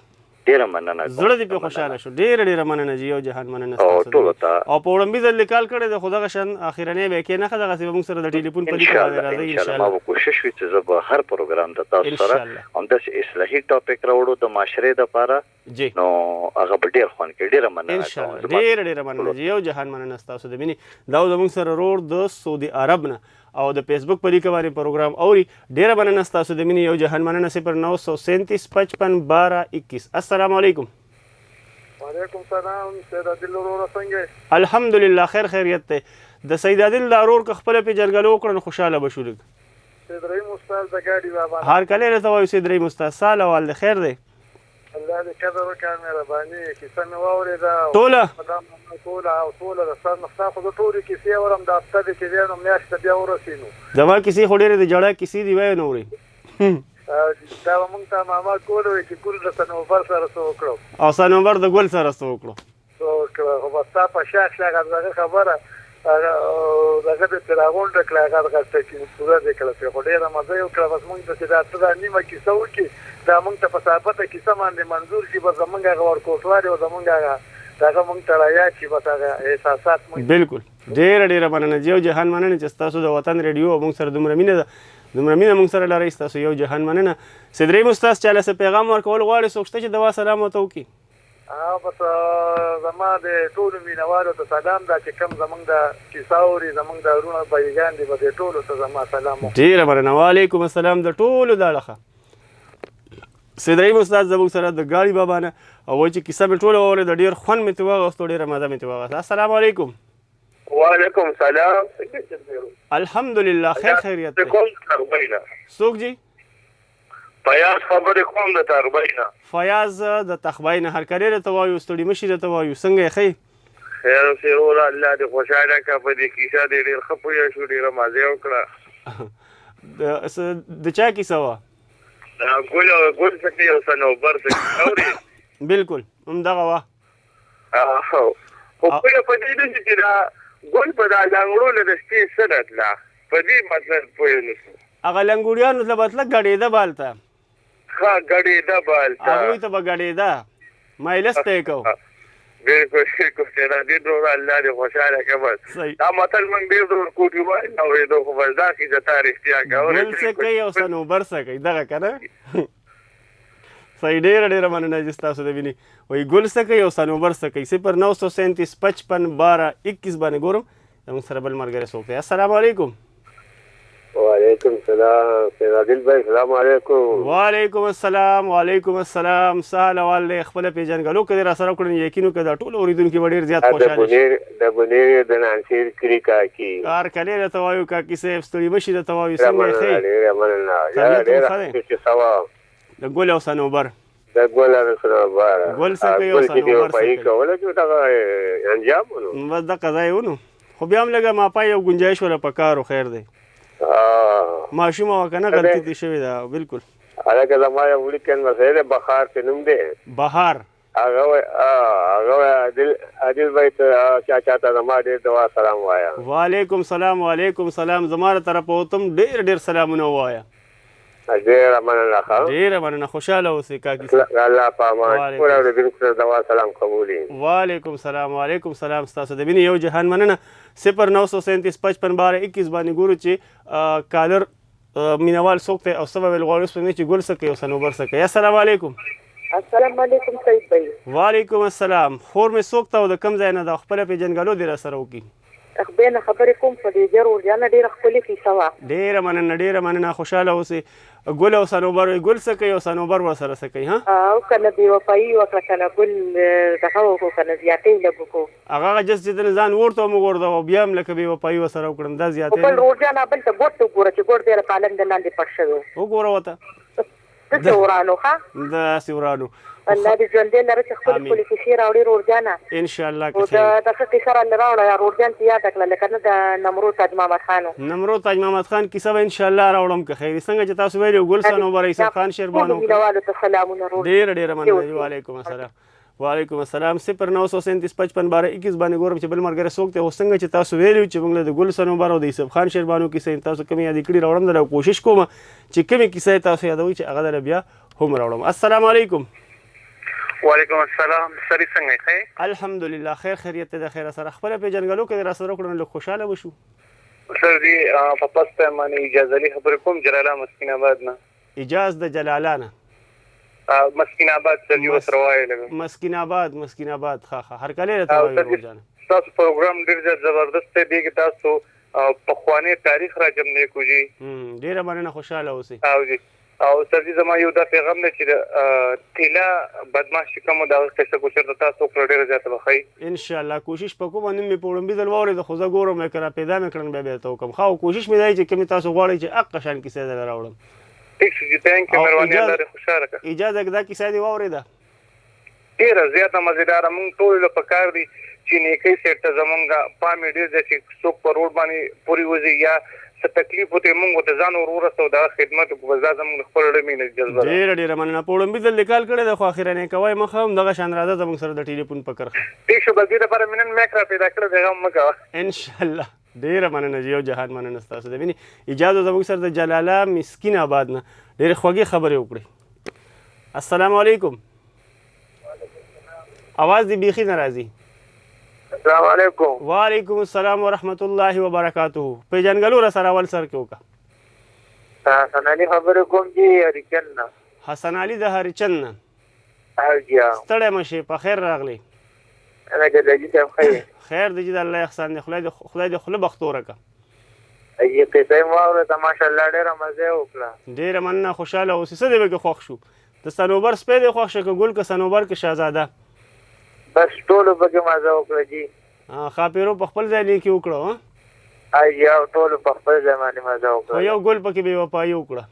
Speaker 3: ډیره مننه
Speaker 1: زړه دې په خوشاله شو ډیره مننه جی یو جهان مننه
Speaker 3: او ټول ته
Speaker 1: او په وړاندې ځل لیکل کړي د خدای غشن اخیرنه به کې نه خدای غسی موږ سره د ټلیفون په لیکل راځي ان شاء الله
Speaker 3: ما کوشش وکړم چې زه به هر پروګرام د تاسو سره هم د اصلاحي ټاپک راوړو د معاشره د لپاره
Speaker 1: جی
Speaker 3: نو هغه به ډیر خوان کې ډیره مننه
Speaker 1: ان شاء الله ډیره مننه جی یو جهان مننه تاسو د مینی دا موږ سره روړ د سعودي عرب نه او د فیسبوک په لیکه باندې پروګرام اوري ډیره مننه تاسو د مینی یو جهان مننه 0937 55 12 21 السلام علیکم
Speaker 2: وعلیکم السلام سید عادل ورور څنګه
Speaker 1: الحمدلله خیریت ته د سید عادل دارور ک خپل په جرګلو کړن خوشاله بشول
Speaker 2: سید رحیم استاد د ګاډي بابا
Speaker 1: هر کله له توای سید رحیم استاد سال اول خیر دی
Speaker 2: الله دې قدر وکړي مهرباني کیسه مې واورېده
Speaker 1: ټوله
Speaker 2: او د سر نقصان خو د ټولې کیسې ورم د هفته دې چې بیا نو میاشته بیا ورسېنو
Speaker 1: زما کیسې خو ډېرې د جړه کیسې دی وای نو وړي
Speaker 2: دا مونږ ته ماما کولو چې ګل د سنوبر سره څه وکړو
Speaker 1: او سنوبر د ګل سره څه
Speaker 2: وکړو خو بس تا په شاخ دغه خبره دغه د تراغون د کلاګر غږ چې پوره دې کړه خو ډېره مزه یو کړه بس مونږ ته دا څه نیمه کیسه وکړي دا مونږ ته په ثابته کیسه باندې منظور شي بس زمونږ هغه ورکوټواري او زمونږ دغه مونږ ته رایا چې بس هغه احساسات مونږ بالکل
Speaker 1: ډېره مننه یو جهان مننه چې تاسو د وطن ریډیو مونږ سره دومره مینه مونږ سره لرئ تاسو یو جهان مننه سید رحیم استاد چاله څه پیغام ورکول غواړي څوک چې دوا سلام وته وکي
Speaker 2: بس زما د ټولو مینوالو ته سلام دا چې کوم زمونږ د کیساوري زمونږ د ورونه بایګان دي به د ټولو ته زما سلام
Speaker 1: ډیره مننه وعلیکم السلام د ټولو داړه سید رحیم استاد زموږ سره د ګاډي بابا نه او چې کیسه مې ټوله واورېده د ډېر خوند مې ترې واغوستو ډېره مزه مې ترې واغوسته السلام علیکم
Speaker 4: وعلیکم السلام
Speaker 1: الحمدلله خیریت
Speaker 4: ته
Speaker 1: څوک جی
Speaker 4: فیاض خبرې کوم د تربینا
Speaker 1: فیاض د تخبین هر کله ته وایو ستړي مشي ته وایو څنګه خې
Speaker 4: خیر او سرور الله دې خوشاله کا په دې کیسه دې ډېر خپویا شو ډېر مزه وکړه
Speaker 1: د چا کیسه وا
Speaker 4: ګل څه یو سنوبر څه اوري
Speaker 1: بالکل همدغه وا
Speaker 4: خو په دې چې دا ګل په دا لنګړو له دستې سره تلا په دې مطلب پوه نه شو
Speaker 1: هغه لنګوړیانو ته مطلب غړېده بالته
Speaker 4: ها غړېده بالته
Speaker 1: هغوی ته به غړېده مایلسته یې کو
Speaker 4: بالکل چې دا دې ډول الله دې خوشاله کړه بس دا مطلب موږ ډېر ډول کوټي وایي نو دې خو بس دا چې د تاریخ تیا کوي
Speaker 1: ګل څه کوي او سنوبر څه کوي دغه کنه صحیح ډېره مننه چې تاسو د ویني وایي ګل څه کوي او سنوبر څه کوي 0937 55 12 21 باندې ګورم زموږ سره بل ملګری څوک دی السلام علیکم
Speaker 4: وعلیکم السلام سید عادل بھائی السلام علیکم
Speaker 1: وعلیکم السلام سهال والله خپل پیژنګلو کې را سره کړن یقینو کې دا ټول اوریدونکو ډېر زیات خوشاله شي
Speaker 4: د بنیر د نانسیر کری کاکی
Speaker 1: هر کله ته وایو کاکی سیف ستړي مشي ته وایو څنګه
Speaker 4: ډېر مننه ډېر چې سوا
Speaker 1: د ګل او سنوبر
Speaker 4: د ګل او سنوبر
Speaker 1: ګل څه کوي او سنوبر څه کوي
Speaker 4: ولا چې دا انجام ونو
Speaker 1: بس دا قضا ونه خو بیا هم لګه ما پای یو گنجائش ولا پکارو خیر دی ماشومه وکنه غلطی دي شوی دا بالکل
Speaker 4: هغه زما یو ولیکن مسله بهار په نوم دی
Speaker 1: بهار
Speaker 4: هغه عادل بھائی ته چاته زما ډېر دعا سلام وایا.
Speaker 1: وعلیکم سلام وعلیکم سلام. زما له طرفه تم ډېر ډېر سلامونه ووایه.
Speaker 4: ډېره مننه ښه.
Speaker 1: ډېره مننه. خوشحاله اوسئ کاکي صاحب.
Speaker 4: الله په امان. ټول اورېدونکو ته دعا سلام قبول وي.
Speaker 1: وعلیکم سلام وعلیکم سلام. ستاسو د مینې یو جهان مننه. 09375521 باندې ګورو چې کالر مینوال څوک دی او څه به ویل غواړي. اوس په چې ګل څه کوي او صنوبر څه کوي. السلام علیکم.
Speaker 5: السلام علیکم سید بھائی.
Speaker 1: وعلیکم السلام. خور مې څوک ته او د کوم ځای نه ده؟ خپله پېژنګلو دې راسره وکړي.
Speaker 5: خپل خبرې کوم په دې ضرور جانه ډېر خپل کیسه وا.
Speaker 1: ډېره مننه ډېره مننه. خوشاله اوسئ. ګل او صنوبر ګل څه کوي او صنوبر ورسره څه کوي؟ ها
Speaker 5: او کنه بې وفایي وکړه کنه ګل دغه وکړو کنه زیاتې لږ وکړو.
Speaker 1: هغه جس چې دنه ځان ورته هم وغورځوه او بیا هم لکه بې وفایي ورسره وکړم دا زیاتې
Speaker 5: بل روډجانه بل ته ګوټ وګوره چې ګوټ دی له پالنګ د لاندې پټ شوی
Speaker 1: وګوره ورته
Speaker 5: داسې ورانو ښه
Speaker 1: داسې ورانو.
Speaker 5: الله دې ژوندی لره چې خپلې خپلې کیسې راوړي روډجانه
Speaker 1: انشاءالله.
Speaker 5: او دغه کیسه راله راوړه روډجان چې یاده کړه لکه نه د نمرود تاج محمد خان
Speaker 1: نمرود تاج محمد خان کیسه به انشاءالله راوړم که خیر څنګه چې تاسو ویلي ګل صنوبر عیسی خان شیربانو
Speaker 5: مینوالو ته سلامونه
Speaker 1: ډېره ډېره مننه. وعلیکم السلام. وعلیکم السلام. 09375521 باندې ګورم چې بل ملګری څوک دی. اوس څنګه چې تاسو ویلي چې موږ له د ګل صنوبر او د یوسف خان شیربانو کیسې تاسو کومې یادې کړي راوړم دله کوشش کوم چې کومې کیسې تاسو یادوئ چې هغه دله بیا هم راوړم. السلام علیکم.
Speaker 4: وعلیکم السلام. سړی څنګه یې؟
Speaker 1: الحمدلله خیر خیریت دی. د خیره سره خپله پېژنګلو کې راسره وکړو نو لږ خوشحاله وشو.
Speaker 4: سر جی په پس ته باندې اجازه لري خبرې کوم جلاله مسکین آباد نه.
Speaker 1: اجاز د جلاله نه
Speaker 4: مسکین آباد سر جی وسره وایي لږ
Speaker 1: مسکین آباد ښه ښه هرکلی راته وایي ورور
Speaker 4: تاسو پروګرام ډېر زیات زبردست دی. دې کې تاسو پخوانی تاریخ راجمع کوو جی.
Speaker 1: ډېره مننه. خوشحاله اوسئ.
Speaker 4: او جی او سر جی زما یو دا پیغام دی چې طلا بدماش چې کوم دغه قصه کو چېرته تاسو وکړه ډېره زیاته به ښایي
Speaker 1: انشاءالله. کوشش به کوم نن مې په وړومبي ځل واورېده خو زه ګورم که را پیدا مې کړم بیا به درته وکړم. ښه کوشش مې دی چې کومې تاسو غواړئ چې حق شان کیسې درله راوړم.
Speaker 4: ټیک شو جي تhank you مهرباني الله دې خوشحاله کړه.
Speaker 1: اجازه دا کیسه دې واورېده
Speaker 4: ډېره زیاته مزېداره. موږ ټولو له پکار دي چې نیکۍ سیټ ته زمونږ پام یې ډېر دی چې څوک په روډ باندې پورې وځي یا څه تکلیف وته موږ ورته ځان ور ورسو دا خدمت وکړو. دا زموږ خپل ډېر مینه جذبه ده.
Speaker 1: ډېره مننه. په وړومبي ځل لیکل کړی دی خو اخرنې کوی مخه هم دغه شان راځه زموږ سره د ټلیفون په کرښه.
Speaker 4: ټیک شو بس دې دپاره مې نن میک را پیدا کړی دی غم مه کوه
Speaker 1: انشاءالله. ډېره مننه یو جهان مننه ستاسو د مینې اجازه زموږ سره د جلاله مسکین آباد نه ډېرې خوږې خبرې وکړې. السلام علیکم. اواز دې بیخي نه راځي.
Speaker 4: السلام علیکم.
Speaker 1: وعلیکم السلام ورحمت الله وبرکاته. پېژنګلو را سره اول سر کې وکړه.
Speaker 4: حسن علي خبرې کوم جی هریچن نه.
Speaker 1: حسن علي د هریچن نه.
Speaker 4: جی
Speaker 1: ستړی مه شې په خیر راغلی.
Speaker 4: جی صاحب ښه
Speaker 1: خیر دی جي د الله احسان دی. خدای دې خوله بختوره کړه.
Speaker 4: یې قصه مې واورېده ماشاءالله ډېره مزه یې وکړه.
Speaker 1: ډېره مننه. خوشحاله اوسې. څه دی پکې خوښ شو؟ د صنوبر سپی دی خوښ شه که ګل که صنوبر که شهزاده؟
Speaker 4: بس ټولو پکې مزه وکړه جي.
Speaker 1: خاپیرو په خپل ځای لیکې وکړه.
Speaker 4: یا ټولو په خپل ځای باندې مزه وکړه.
Speaker 1: خو یو ګل پکې بې وفایي وکړه.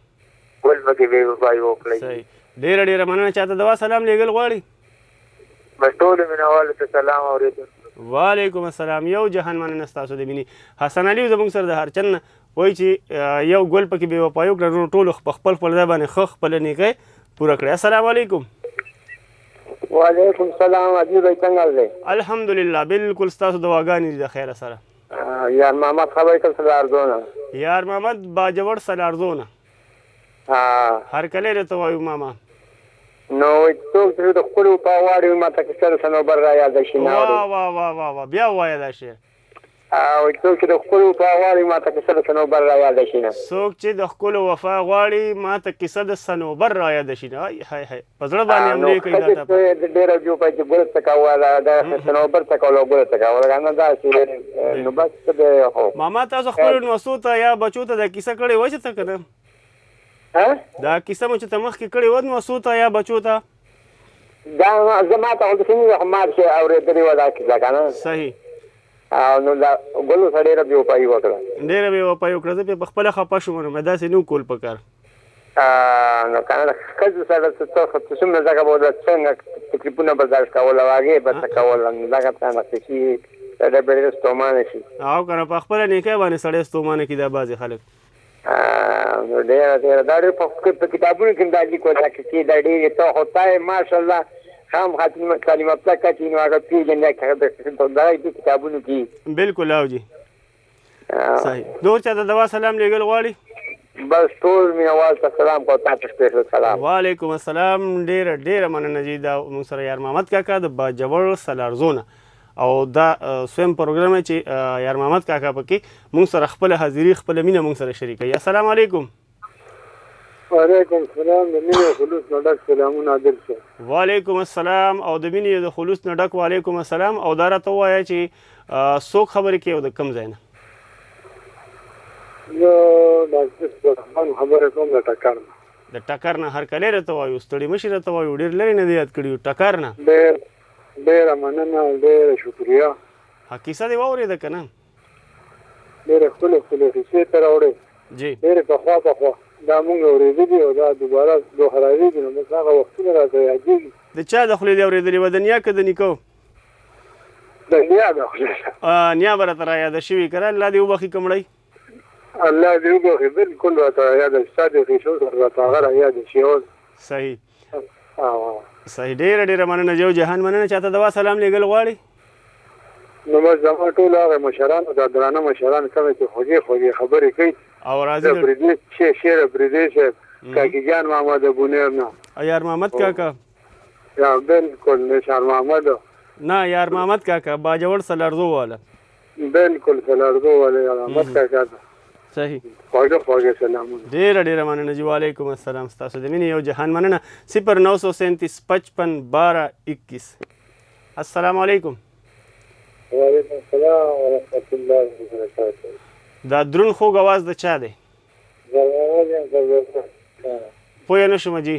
Speaker 4: ګل پکې بې وفایي وکړه.
Speaker 1: صحیح. ډېره مننه. چاته دوا سلام لیږل غواړي؟
Speaker 4: بس ټولو مینوالو ته سلام اورېدونکو.
Speaker 1: وعلیکم السلام. یو جهان مننه ستاسو د مینې. حسن علي زموږ سره د هرچن نه وایي چې یو ګل پکې بې وفایي وکړه نو ټولو په خپل ځای باندې ښه خپله نیکۍ پوره کړې. السلام علیکم.
Speaker 4: وعلیکم السلام. عزیز بھائی څنګه دی؟
Speaker 1: الحمدلله بالکل. ستاسو دواګانې دي د خیره سره.
Speaker 4: یار محمد خبرې کول سلارزو نه.
Speaker 1: یار محمد باجوړ سلارزو نه. هرکلی راته وایو ماما.
Speaker 4: نو څوک چې د خپلو په غواړي ما ته کیسه د صنوبر را یاده شي نه
Speaker 1: واه بیا ووایه دا شعر.
Speaker 4: څوک چې د خپلو وفا غواړي ما ته کیسه د صنوبر را یاده شي نه.
Speaker 1: څوک چې د خپلو وفا غواړي ما ته کیسه د صنوبر را یاده شي نه. هی په زړه باندې حملې کوي دا ته.
Speaker 4: ډېره جو په چې ګل څه کوله د صنوبر څه کوله ګل څه کوله نه داسې نو بس څه هو
Speaker 1: ماما تاسو خپلو نوسو ته یا بچو ته دا کیسه کړې وه چې ته که نه دا کیسه مو چې ته مخکې کړې وه نوسو ته یا بچو ته
Speaker 4: دا زما ته خو داسې نه ده خو ما چې اورېدلې وه دا کیسه که نه
Speaker 1: صحیح.
Speaker 4: نو دا ګلو سره ډېره بې وفایي وکړه.
Speaker 1: ډېره بې وفایي وکړه. زه پرې پخپله خفه شوم نو مې داسې نه کول پکار.
Speaker 4: نو که نه د ښځو سره څه څومره ځکه به د څنګه تکلیفونه برداشت کول او هغې به څه کول نو دغه څه شي سړی به ډېر ستومانه شي.
Speaker 1: او که نه په خپله نیکۍ باندې سړی ستومانه کړي دا بعضې خلک.
Speaker 4: نو ډېره دا ډېر په کتابونو کې دا لیکل دا کیسې دا ډېرې ته خو تا یې ماشاءالله
Speaker 6: خام خاتمه کلمه پلاکه چې نو هغه پیژنې د دغه کتابونو کې
Speaker 1: بالکل او جی صحیح. نور چا ته دوا سلام لېږل غواړي؟
Speaker 6: بس ټول مینوال ته سلام کوم، تاسو ته سلام.
Speaker 1: وعلیکم السلام. ډېره مننه جی. دا موږ سره یار محمد کاکا د باجوړ سلارزونه او دا سویم پروګرام چې یار محمد کاکا پکې موږ سره خپل حاضري خپل مینه موږ سره شریکوي. السلام علیکم.
Speaker 2: وعلیکم السلام. د مینې خلوص نه ډک سلامونه عادل شه.
Speaker 1: وعلیکم السلام. او د مینې د خلوص نه ډک وعلیکم السلام. او دا راته ووایه چې څوک خبرې کوي او د کوم ځای نه؟
Speaker 2: زه ډاکټر رحمان خبرې کوم د ټکر نه.
Speaker 1: د ټکر نه هرکلی راته وایو، ستړي مشي راته وایو، ډېر لرې نه دی یاد کړي. ټکر نه
Speaker 2: ډېره مننه، ډېره شکریه.
Speaker 1: کیسه دې واورېده که نه؟
Speaker 2: ډېرې ښکلې کیسې ته راوړې
Speaker 1: جی.
Speaker 2: ډېرې پخوا دا مونږ اورېدلي او دا دوباره دوهراوېږي نو موږ هغه وختونه راته یادېږي.
Speaker 1: د چا د خولې دې اورېدلې وه؟ د نیا که د نیکه؟
Speaker 2: د نیا د خولې.
Speaker 1: نیا به راته رایاده شوي که نه؟ الله دې وبخي کمړی.
Speaker 2: الله دې وبخي. بالکل راته یاده شي. ستا د قیسو سره راته هغه رایاده شي.
Speaker 1: صحیح صحیح. ډېره مننه جو جهان. مننه. چاته دوا سلام لېږل غواړي؟
Speaker 2: نو بس زما ټول هغه مشرانو دا درانه مشران کوم چې خوږې خبرې کوي
Speaker 1: او راځي
Speaker 2: د بریدې شعر بریدې صاحب کاکی جان محمد ابونیر نه
Speaker 1: یار محمد کاکا.
Speaker 2: یا بالکل نشار محمد
Speaker 1: نه یار محمد کاکا باجوړ سلارزو والا.
Speaker 2: بالکل سلارزو والا یار محمد کاکا.
Speaker 1: صحیح.
Speaker 2: خوږه سلامونه.
Speaker 1: ډېره مننه جی. وعلیکم السلام. ستاسو د مینې یو جهان مننه. 0937 55 12 21. السلام علیکم.
Speaker 2: وعلیکم السلام ورحمت الله وبرکاته.
Speaker 1: دا درون خوږ اواز د چا دی؟ پوه نه شوم جی.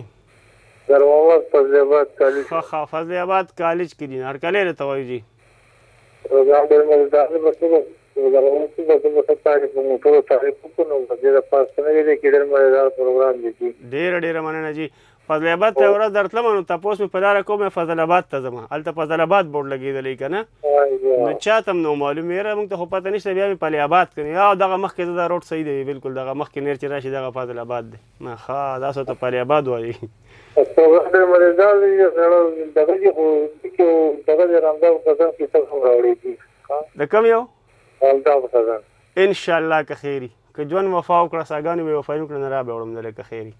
Speaker 2: درواز فضل آباد کالج.
Speaker 1: ښه فضل آباد کالج کې دي. هرکلی راته وایو جی. ډېره مننه جی. فضل آباد ته ورځ درتلم نو تپوس مې په لاره کوم فضل آباد ته ځم. هلته فضل آباد بورډ لګېدلی که نه؟ نو چاته هم نو معلوم یاره موږ ته خو پته نشته. بیا مې پلی آباد کړي. یا دغه مخکې دا روډ صحیح دی. بالکل دغه مخکې نیر چې راشي دغه فضل آباد دی. ښه تاسو ته پلی آباد وایي. د کوم یو؟ انشاءالله که خیري. که ژوند وفا وکړه ساګانې به یې وفایي وکړه نه را به وړم دلې که خیري.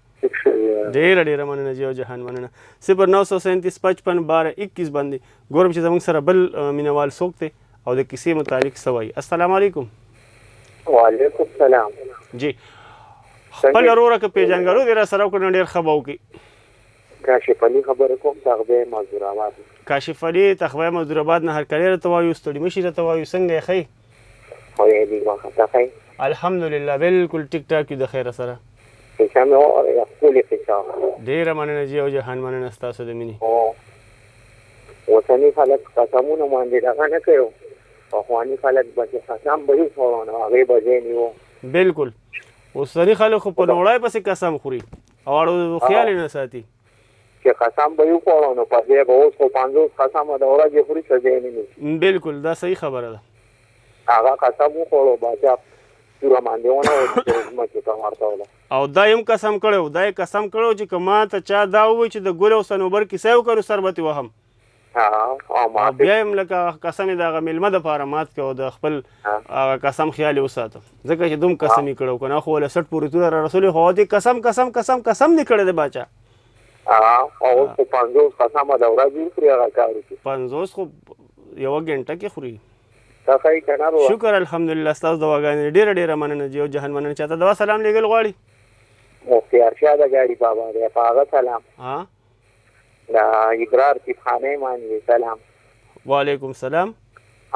Speaker 1: ډېره مننه جی او جهان. مننه. 0937 55 12 21 باندې ګورم چې زموږ سره بل مینوال څوک دی او د کیسې متعلق څه وایي. السلام علیکم.
Speaker 6: وعلیکم السلام.
Speaker 1: جی. خپل وروره که پیژنګلو دې را سره وکړو نو ډېر ښه به وکړي.
Speaker 6: کاشف علي خبرې کوم تغذیه مزدور آباد.
Speaker 1: کاشف علي تغذیه مزدور آباد نه هرکلی راته وایو، ستړي مشي راته وایو. څنګه یې ښه؟
Speaker 6: خو یې دې وخته ښه.
Speaker 1: الحمدلله بالکل ټیک ټاک یو د خیره سره.
Speaker 6: قصه مې واورېده ښکلې قصه.
Speaker 1: ډېره مننه جی او جهان. مننه ستاسو د مینې.
Speaker 6: اوسني خلک قسمونه باندې دغه نه کوي. پخواني خلک به چې قسم به هېڅ وړو نو هغې به ځای نیو.
Speaker 1: بالکل. اوسني خلک خو په لوړی پسې قسم خوري او اړو خیال یې نه ساتي
Speaker 6: چې قسم به یې وخوړو نو په ځای به اوس خو 50 قسمه د ورځې خوري څه ځای نه نیسي.
Speaker 1: بالکل دا صحیح خبره ده.
Speaker 6: هغه قسم وخوړو باچا پوره باندې ونه ځمکې ته ورتوله
Speaker 1: او دا یې هم قسم کړی دا یې قسم کړی چې که ما ته چا دا ووایي چې د ګل او صنوبر کیسه یې وکړو سر به ترې وهم. او بیا یې لکه قسم یې د هغه میلمه دپاره مات کړ او د خپل هغه قسم خیال یې وساته ځکه چې دوم قسم یې کړی و که نه خو له 60 پورې توره را رسولې خو دې قسم قسم قسم قسم دې کړی دی باچا.
Speaker 6: اوس خو 50 قسمه د ورځې خوري هغه کار وکړي.
Speaker 1: 50 خو یوه ګنټه کې خوري.
Speaker 6: شکر
Speaker 1: الحمدلله. ستاسو دواګانې ډېره مننه جی او جهان. مننه. چاته دوا سلام لېږل غواړي؟
Speaker 6: مفتي ارشاد ګاډي بابا دی په هغه سلام. دا ابرار کتابخانه باندې سلام.
Speaker 1: وعلیکم السلام.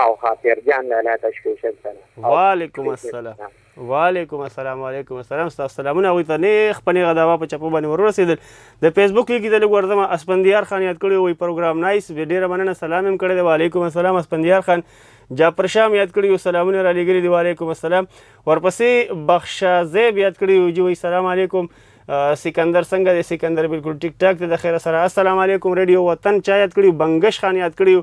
Speaker 6: او خاطر جان لاله تشویش سلام.
Speaker 1: وعلیکم السلام. وعلیکم السلام. وعلیکم السلام. ستاسو سلامونه هغوی ته نیغ په نیغه دوا په چپو باندې ورسېدل. د فیسبوک لیکېدلې ورځم اسپندیار خان یاد کړی وایي پروګرام نایس. ډېره مننه. سلام هم کړی دی. وعلیکم السلام. اسپندیار خان. جعفر شام یاد کړي یو سلامونه را لېږلي دي. وعلیکم السلام. ورپسې بخشا زیب یاد کړي یو جی وایي سلام علیکم. سکندر څنګه دی؟ سکندر بالکل ټیک ټاک دی د خیره سره. السلام علیکم. ریډیو وطن چا یاد کړي؟ بنګش خان یاد کړي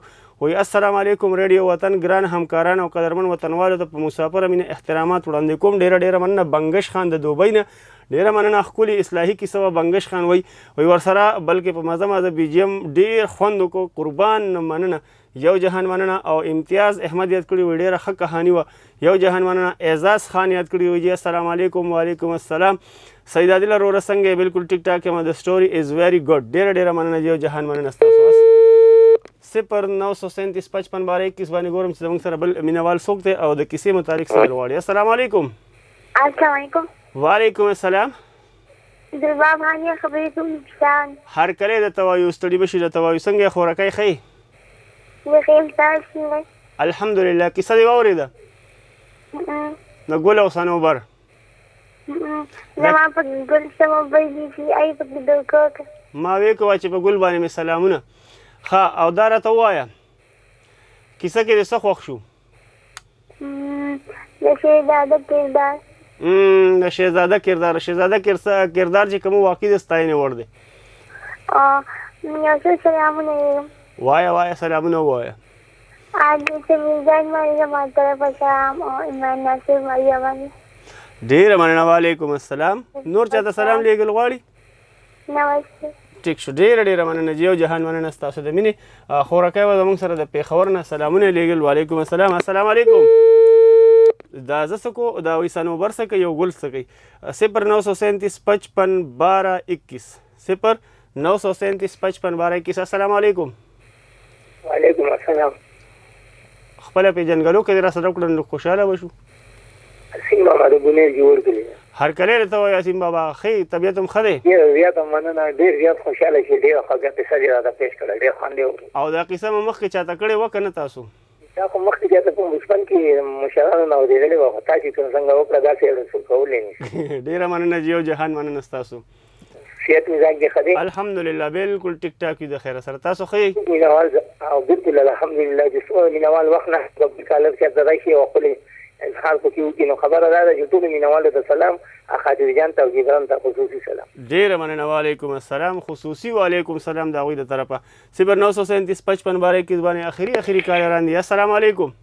Speaker 1: وایي السلام علیکم ریډیو وطن. ګران همکاران او قدرمن وطنوالو ته په مسافره مینه احترامات وړاندې کوم. ډېره مننه بنګش خان د دوبۍ نه. ډېره مننه ښکلي اصلاحي کیسه وه بنګش خان وایي ورسره بلکې په مزه مزه بي جي ام ډېر خوند وکړو قربان مننه یو جهان مننه او امتیاز احمد یاد کړي وي ډېره ښه کهاني وه یو جهان مننه اعزاز خان یاد کړي وي جی السلام علیکم وعلیکم السلام سید عادل روره څنګه یې بالکل ټیک ټاک یم د سټوري از ویری ګډ ډېره مننه یو جهان مننه ستاسو 0937 12 21 باندې ګورم چې زموږ سره بل مینوال څوک دی او د کیسې متعلق سوال غواړي السلام علیکم
Speaker 7: السلام علیکم
Speaker 1: وعلیکم السلام
Speaker 7: دربا باندې خبرې کوم انسان
Speaker 1: هر کله د توایو ستړي بشي د توایو څنګه خورکای خی
Speaker 7: د خیر تاسو نه
Speaker 1: الحمدلله کیسه دی واورېده د ګل او صنوبر
Speaker 7: زما په ګل سم وبایي چې ای په دې کوکه
Speaker 1: ما وې کوه چې په ګل باندې مې سلامونه ښه او دا راته ووایه کیسه کې دې څه خوښ شو
Speaker 7: د شهزاده کردار
Speaker 1: د شهزاده کردار کردار چې کوم واقعي د ستاینې وړ دی
Speaker 7: یو څه سلامونه یم
Speaker 1: وایه سلامونه ووایه
Speaker 7: عادل سمیزان ماریا ما طرفه سلام او ایمان ناصر ماریا باندې
Speaker 1: ډېره مننه وعلیکم السلام نور چاته سلام لیږل غواړي
Speaker 7: نمسته
Speaker 1: ټیک شو ډېره مننه یو جهان مننه ستاسو د مینې خورکۍ به زموږ سره د پېښور نه سلامونه لیږل وعلیکم السلام السلام علیکم دا زه څه کو دا وایي صنوبر څه کوي یو ګل څه کوي 0937 55 12 21 0937 55 12 21 السلام علیکم
Speaker 6: وعلیکم السلام
Speaker 1: خپله پېژنګلو کې دې را سره وکړه نو خوشحاله به شو
Speaker 6: اسیم بابا د بونیر کې ورغلی
Speaker 1: هر کله درته وایي اسیم بابا ښې طبیعت هم ښه دی
Speaker 6: ډېره زیاته مننه ډېر زیات خوشحاله شي ډېره خوږه کیسه دې راته پېښ کړه ډېر خوند یې وکړو
Speaker 1: او دا کیسه مو مخکې چاته کړې وه که نه تاسو
Speaker 6: دا خو مخکې چاته په بچپن کې مشرانو نه اورېدلې وه خو تاسې کوم څنګه وکړه داسې یو څوک کولی نه شي
Speaker 1: ډېره مننه یو جهان مننه ستاسو
Speaker 6: صحت مزاج دې ښه دی
Speaker 1: الحمدلله بالکل ټیک ټاک وي د خیره سره تاسو ښه یئ
Speaker 6: مینوال او بالکل الحمدلله چې څومره مینوال وخت نه د کالر چېرته راشي او خپلې اظهار پکې وکړي نو خبره دا ده چې ټولو مینوالو ته سلام خاطر جان ته او جبران ته خصوصي سلام
Speaker 1: ډېره مننه وعلیکم السلام خصوصي وعلیکم السلام د هغوی د طرفه 0937 55 12 21 باندې اخري کالران دي السلام علیکم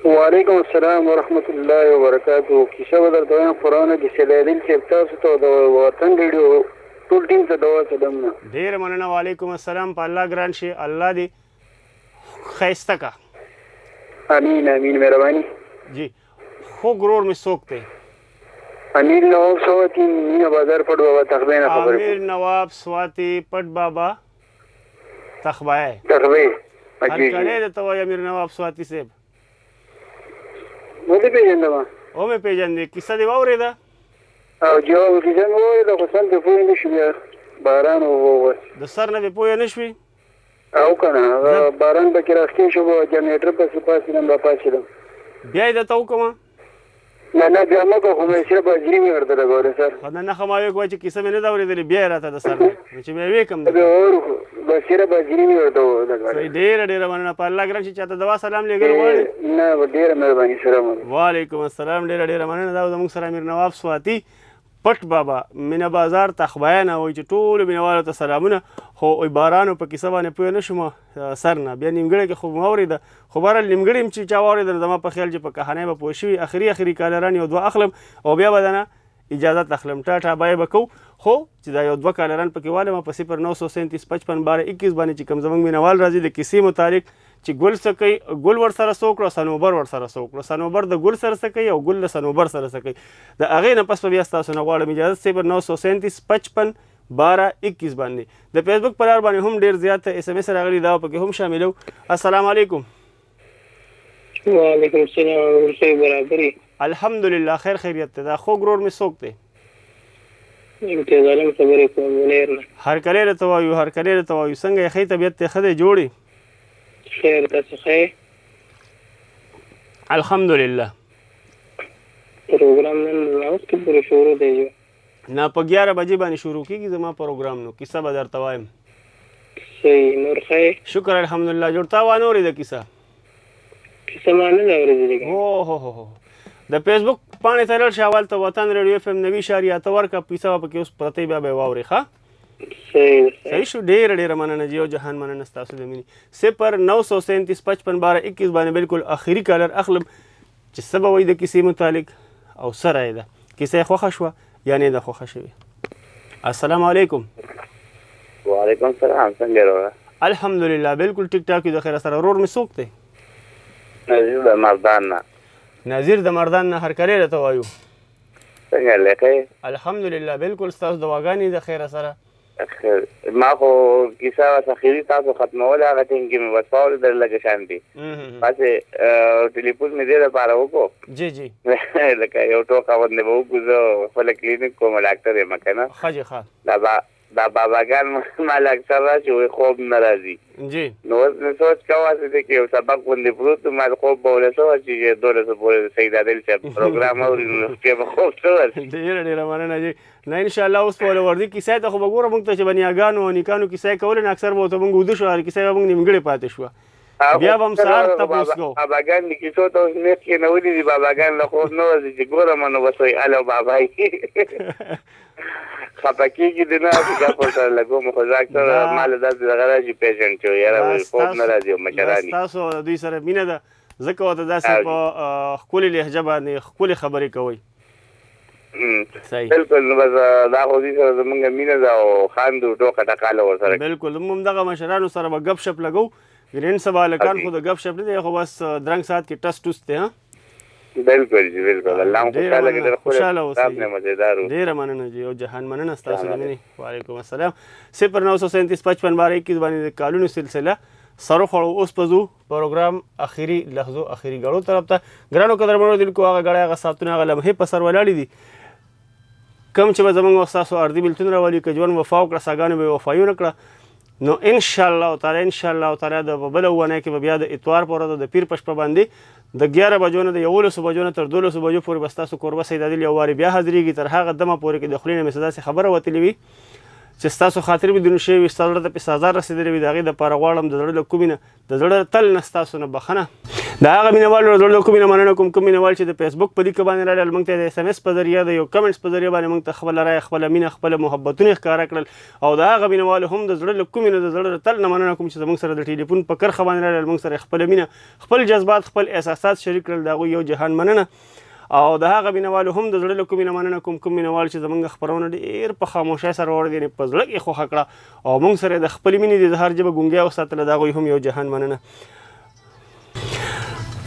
Speaker 8: وعلیکم السلام ورحمت الله وبرکاتو کیسه به درته وایم قرآن کې سلیدل چې تاسو ته د وطن ریډیو ټول ټیم ته دوا سلام نه
Speaker 1: ډېره مننه وعلیکم السلام په الله ګران شي الله دې ښایسته کا
Speaker 8: امین امین مهرباني
Speaker 1: جی خوږ ورور مې څوک دی
Speaker 8: امیر نواب سواتی مینه بازار پټ بابا تخبې نه خبر
Speaker 1: امیر نواب سواتی پټ بابا تخبای
Speaker 8: تخبې
Speaker 1: هر کله درته وایي امیر نواب سواتی صاحب
Speaker 8: مو دې پېژنده ما
Speaker 1: او مې پېژندې کیسه دې واورېده
Speaker 8: او جواب کیسه مې وویله خو سم پې پوه نه شو بیا باران ووت
Speaker 1: د سر نه پې پوه نه شوې
Speaker 8: او که نه باران پکې راښکې شو به جنریټر پسې پاسېدم راپاڅېدم
Speaker 1: بیا یې درته وکړمه
Speaker 8: نه بیا مه کوه خو مې صرف اجري مې ورته لګولې سر
Speaker 1: خو نه ښه ما وایي چې کیسه مې نه ده اورېدلې بیا یې راته د سر نه چې بیا ویې کړم
Speaker 8: بیا اور بس صرف اجري مې ورته لګولې
Speaker 1: ډېره مننه په الله ګران چې چاته دوا سلام لیږل غواړي
Speaker 8: نه ډېره مهرباني سلام
Speaker 1: وعلیکم السلام ډېره مننه دا زموږ سره امیر نواب سواتی پټ بابا مینه بازار تخبیانه وایي چې ټولو مینهوالو ته سلامونه خو بارانو په کیسه باندې پوه نه شوم سر نه بیا نیمګړی کې خو مې واورېده خو بهرحال نیمګړی هم چې چا واورېده نو زما په خیال چې په کهانۍ به پوه شوي اخري کالران یو دوه اخلم او بیا به دنه اجازت اخلم ټاټا بای به کوو خو چې دا یو دوه کالران پکې والم په 0937 55 12 21 باندې چې کوم زموږ مینهوال راځي د کیسې متعلق چې ګل څه کوي ګل ورسره څه وکړو صنوبر ورسره څه وکړو صنوبر د ګل سره څه کوي او ګل له صنوبر سره څه کوي د هغې نه پس به بیا ستاسو نه غواړم اجازت 0937 55 12 21 باندې د فیسبوک په لار باندې هم ډېر زیات اس ام اس راغلي دا پکې هم شاملو السلام علیکم
Speaker 6: وعلیکم السلام ورسې برابري
Speaker 1: الحمدلله خیر خیریت ته دا خوږ ورور مې څوک دی
Speaker 6: امتیاز عالم خبرې کوم ونیر نه
Speaker 1: هر کله راته وایو څنګه یې ښې طبیعت ته ښه دی جوړې
Speaker 6: خیر تاسو ښه
Speaker 1: الحمدلله
Speaker 6: پروګرام نن راوست پورې شروع دی
Speaker 1: نه په 11 بجې باندې شروع کېږي زما پروګرام نو کیسه به درته وایم
Speaker 6: صحیح نور ښه
Speaker 1: شکر الحمدلله جوړ تا وانه اورېده
Speaker 6: کیسه ما نه ده اورېدلې
Speaker 1: اوهو د فیسبوک پاڼې ته لاړ شه اول ته وطن ریډیو اف ام 90.8 ورکړه پیسه به پکې اوس پرتې بیا به یې واورې ښه صحیح شو ډېره مننه یو جهان مننه ستاسو د مینې 0937 55 12 21 باندې بالکل اخري کالر اخلم چې څه به وایي د کیسې متعلق او څه رایې ده کیسه یې خوښه شوه یعنې د خوښه شوي. السلام علیکم.
Speaker 9: وعلیکم السلام. څنګه وروره؟
Speaker 1: الحمدلله بالکل ټیک ټاک یو. د خیر سره. ورور مې څوک دی؟
Speaker 9: نظیر د مردان نه.
Speaker 1: نظیر د مردان نه هرکلی راته وایو.
Speaker 9: څنګه لیکئ؟
Speaker 1: الحمدلله بالکل. ستاسو دواګانې د خیره سره.
Speaker 9: ما خو کیسه وس اخري تاسو ختموله هغه ټینګ کې مې بس واورېدل لکه شانتي پسې ټلیفون مې دې لپاره وکړو.
Speaker 1: جی جی.
Speaker 9: لکه یو ټوکه غوندې به وکړو. زه خپله کلینیک کوم ډاکټر یم که نه.
Speaker 1: ښه جي ښه.
Speaker 9: دا باباګان مال اکثر راشي وایي خوب نه راځي.
Speaker 1: جی.
Speaker 9: نو اوس مې سوچ کوه چې کې یو سبق غوندې پروت و ما خوب به ولې څه ورشي چې 1200 پورې سید عادل صاحب پروګرام اوري نو بیا به خوب څه ورشي.
Speaker 1: ډېره ډېره مننه جی. نه انشاءالله اوس په ولوردي کیسې ته خو به ګوره موږ ته چې به نیاګانو او نیکانو کیسې کولې نه اکثر به ورته موږ وده شو. هغه کیسې به موږ نیمګړې پاتې شوه. بیا به هم سهار تپوس کوو.
Speaker 9: باباګان د کیسو ته اوس میخ کې نه ولیدي. باباګان له خوب نه ورځي چې ګورم نو بس وایي الو بابای خفه کېږي د نه چې دا پر سره لګوم. خو زه اکثر ما له داسې دغه راشي پیشنټ چې یاره خوب نه راځي او مشراني.
Speaker 1: ستاسو د دوی سره مینه ده ځکه ورته داسې په ښکلې لهجه باندې ښکلې خبرې کوئ.
Speaker 9: بالکل. نو بس دا خو دوی سره زمونږ مینه ده او خاندو ټوکه ټکاله ورسره.
Speaker 1: بالکل. موږ هم دغه مشرانو سره به ګپ شپ لګو. نن سبا هلکان خو د ګپ شپ نه دی خو بس درنګ ساعت کې ټس ټوس دی.
Speaker 9: بالکل جی بالکل. الله هم
Speaker 1: خوشحاله اوسئ. ډېره مننه جی. او جهان مننه ستاسو د مینې. وعلیکم السلام. 0937551221 باندې د کالونو سلسله سره خوړو. اوس په ځو پروګرام اخري لحظو اخري ګړو طرف ته. ګرانو قدرمنو لیدونکو هغه ګړی هغه ساعتونه هغه لمحې په سر ولاړې دي کوم چې به زموږ وخت ستاسو ارضي بېلتون راولي. که ژوند وفا وکړه ساګانو به یې وفایي ونه کړه نو انشاءالله تعالی د بله اونۍ کې به بیا د اتوار په ورځ د پیر په شپه باندې د 11 بجو نه د 11 بجو نه تر 12 بجو پورې به ستاسو کوربه سید عادل یو وارې بیا حاضرېږي. تر هغه دمه پورې کې د خولې نه مې څه داسې خبره وتلې وي چې ستاسو خاطر به دروند شوي وي. ستاسو زړه ته پې سازار رسېدلی وي. د هغې دپاره غواړم د زړه له کومې نه د زړه تل نه ستاسو نه بخښنه. د هغه مینهوالو له زړه له کومې نه مننه کوم کوم مینهوال چې د فیسبوک په لیکه باندې راغلل موږ ته د SMS په ذریعه د یو کمنټس په ذریعه باندې موږ ته خپله رایه خپله مینه خپله محبتونه ښکاره کړل. او د هغه مینهوالو هم د زړه له کومې نه د زړه تل نه مننه کوم چې زموږ سره د ټلیفون په کرښه باندې راغلل موږ سره خپله مینه خپل جذبات خپل احساسات شریک کړل. د هغوی یو جهان مننه. او د هغه مینهوالو هم د زړه له کومې نه مننه کوم کوم مینهوال چې زموږ خپرونه ډېر په خاموشۍ سره واورېدې یعنې په زړه کې خوښه کړه او موږ سره د خپلې مینې د اظهار ژبه ګونګیا وساتله. د هغوی هم یو جهان مننه.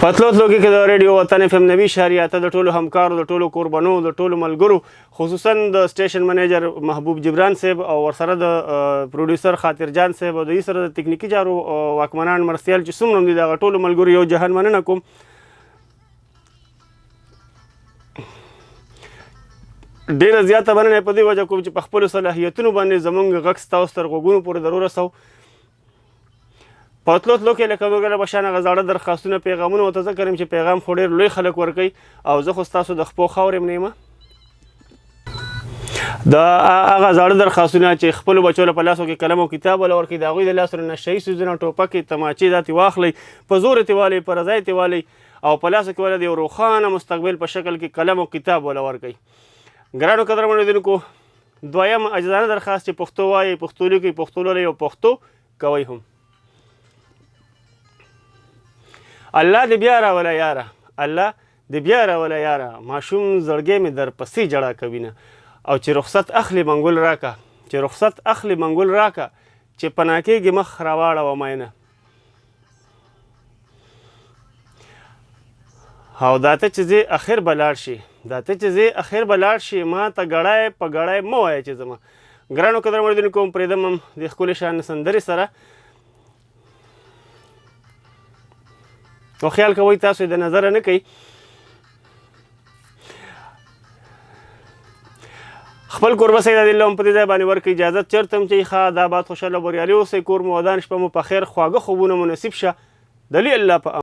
Speaker 1: پتلوتلو کې د ریډیو وطن FM 90.8 د ټولو همکارو د ټولو قربانو د ټولو ملګرو خصوصا د سټیشن منیجر محبوب جبران صاحب او ورسره د پروډوسر خاطر جان صاحب او د دې سره د تکنیکي چارو واکمنان مرسیال چې څومره هم دي دغه ټولو ملګرو یو جهان مننه کوم. ډېره زیاته مننه په دې وجه کوم چې په خپلو صلاحیتونو باندې زموږ غږ ستاسو تر غوږونو پورې درورسو. په تلو کې لکه وګړه په شان هغه زاړه درخواستونه پیغامونه ورته زه کرم چې پیغام خو ډېر لوی خلک ورکوي او زه خو ستاسو د خپو خاورې م نه یم. د هغه زاړه درخواستونه چې خپلو بچو له په لاسو کې قلم او کتاب وله ورکوي د هغوی د لاسو نه نشه یي څیزونه ټوپکې تماچې دا ترې واخلئ په زور یې والئ په رضا یې والئ او په لاسو کې وله د یو روښانه مستقبل په شکل کې قلم او کتاب وله ورکوي. ګرانو قدرمنو لیدونکو دویم عاجزانه درخواست چې پښتو وایئ پښتو لیکئ پښتو لولئ او پښتو کوئ هم. الله دې بیا راوله یاره الله دې بیا راوله یاره ماشوم زړګی مې در پسې جړا کوي نه او چې رخصت اخلي منګول راکه چې رخصت اخلي منګول راکه چې پناه کېږي مخ راواړوه مینه او دا ته چې زه اخر به لاړ شي دا ته چې زه اخر به لاړ شي ما ته ګړی په ګړی مه وایه چې زما. ګرانو قدرمنو لیدونکو پرېږدم هم د ښکلې شان سندرې سره او خیال کوئ تاسو د نظره نه کوئ. خپل کوربه سید عادل هم په دې ځای باندې ورکړئ اجازت چېرته هم چې ښه دا باد خوشحاله بریالي اوسئ کور مو ودان شپه مو په خیر خواږه خوبونه مو نصیب شه دلی الله په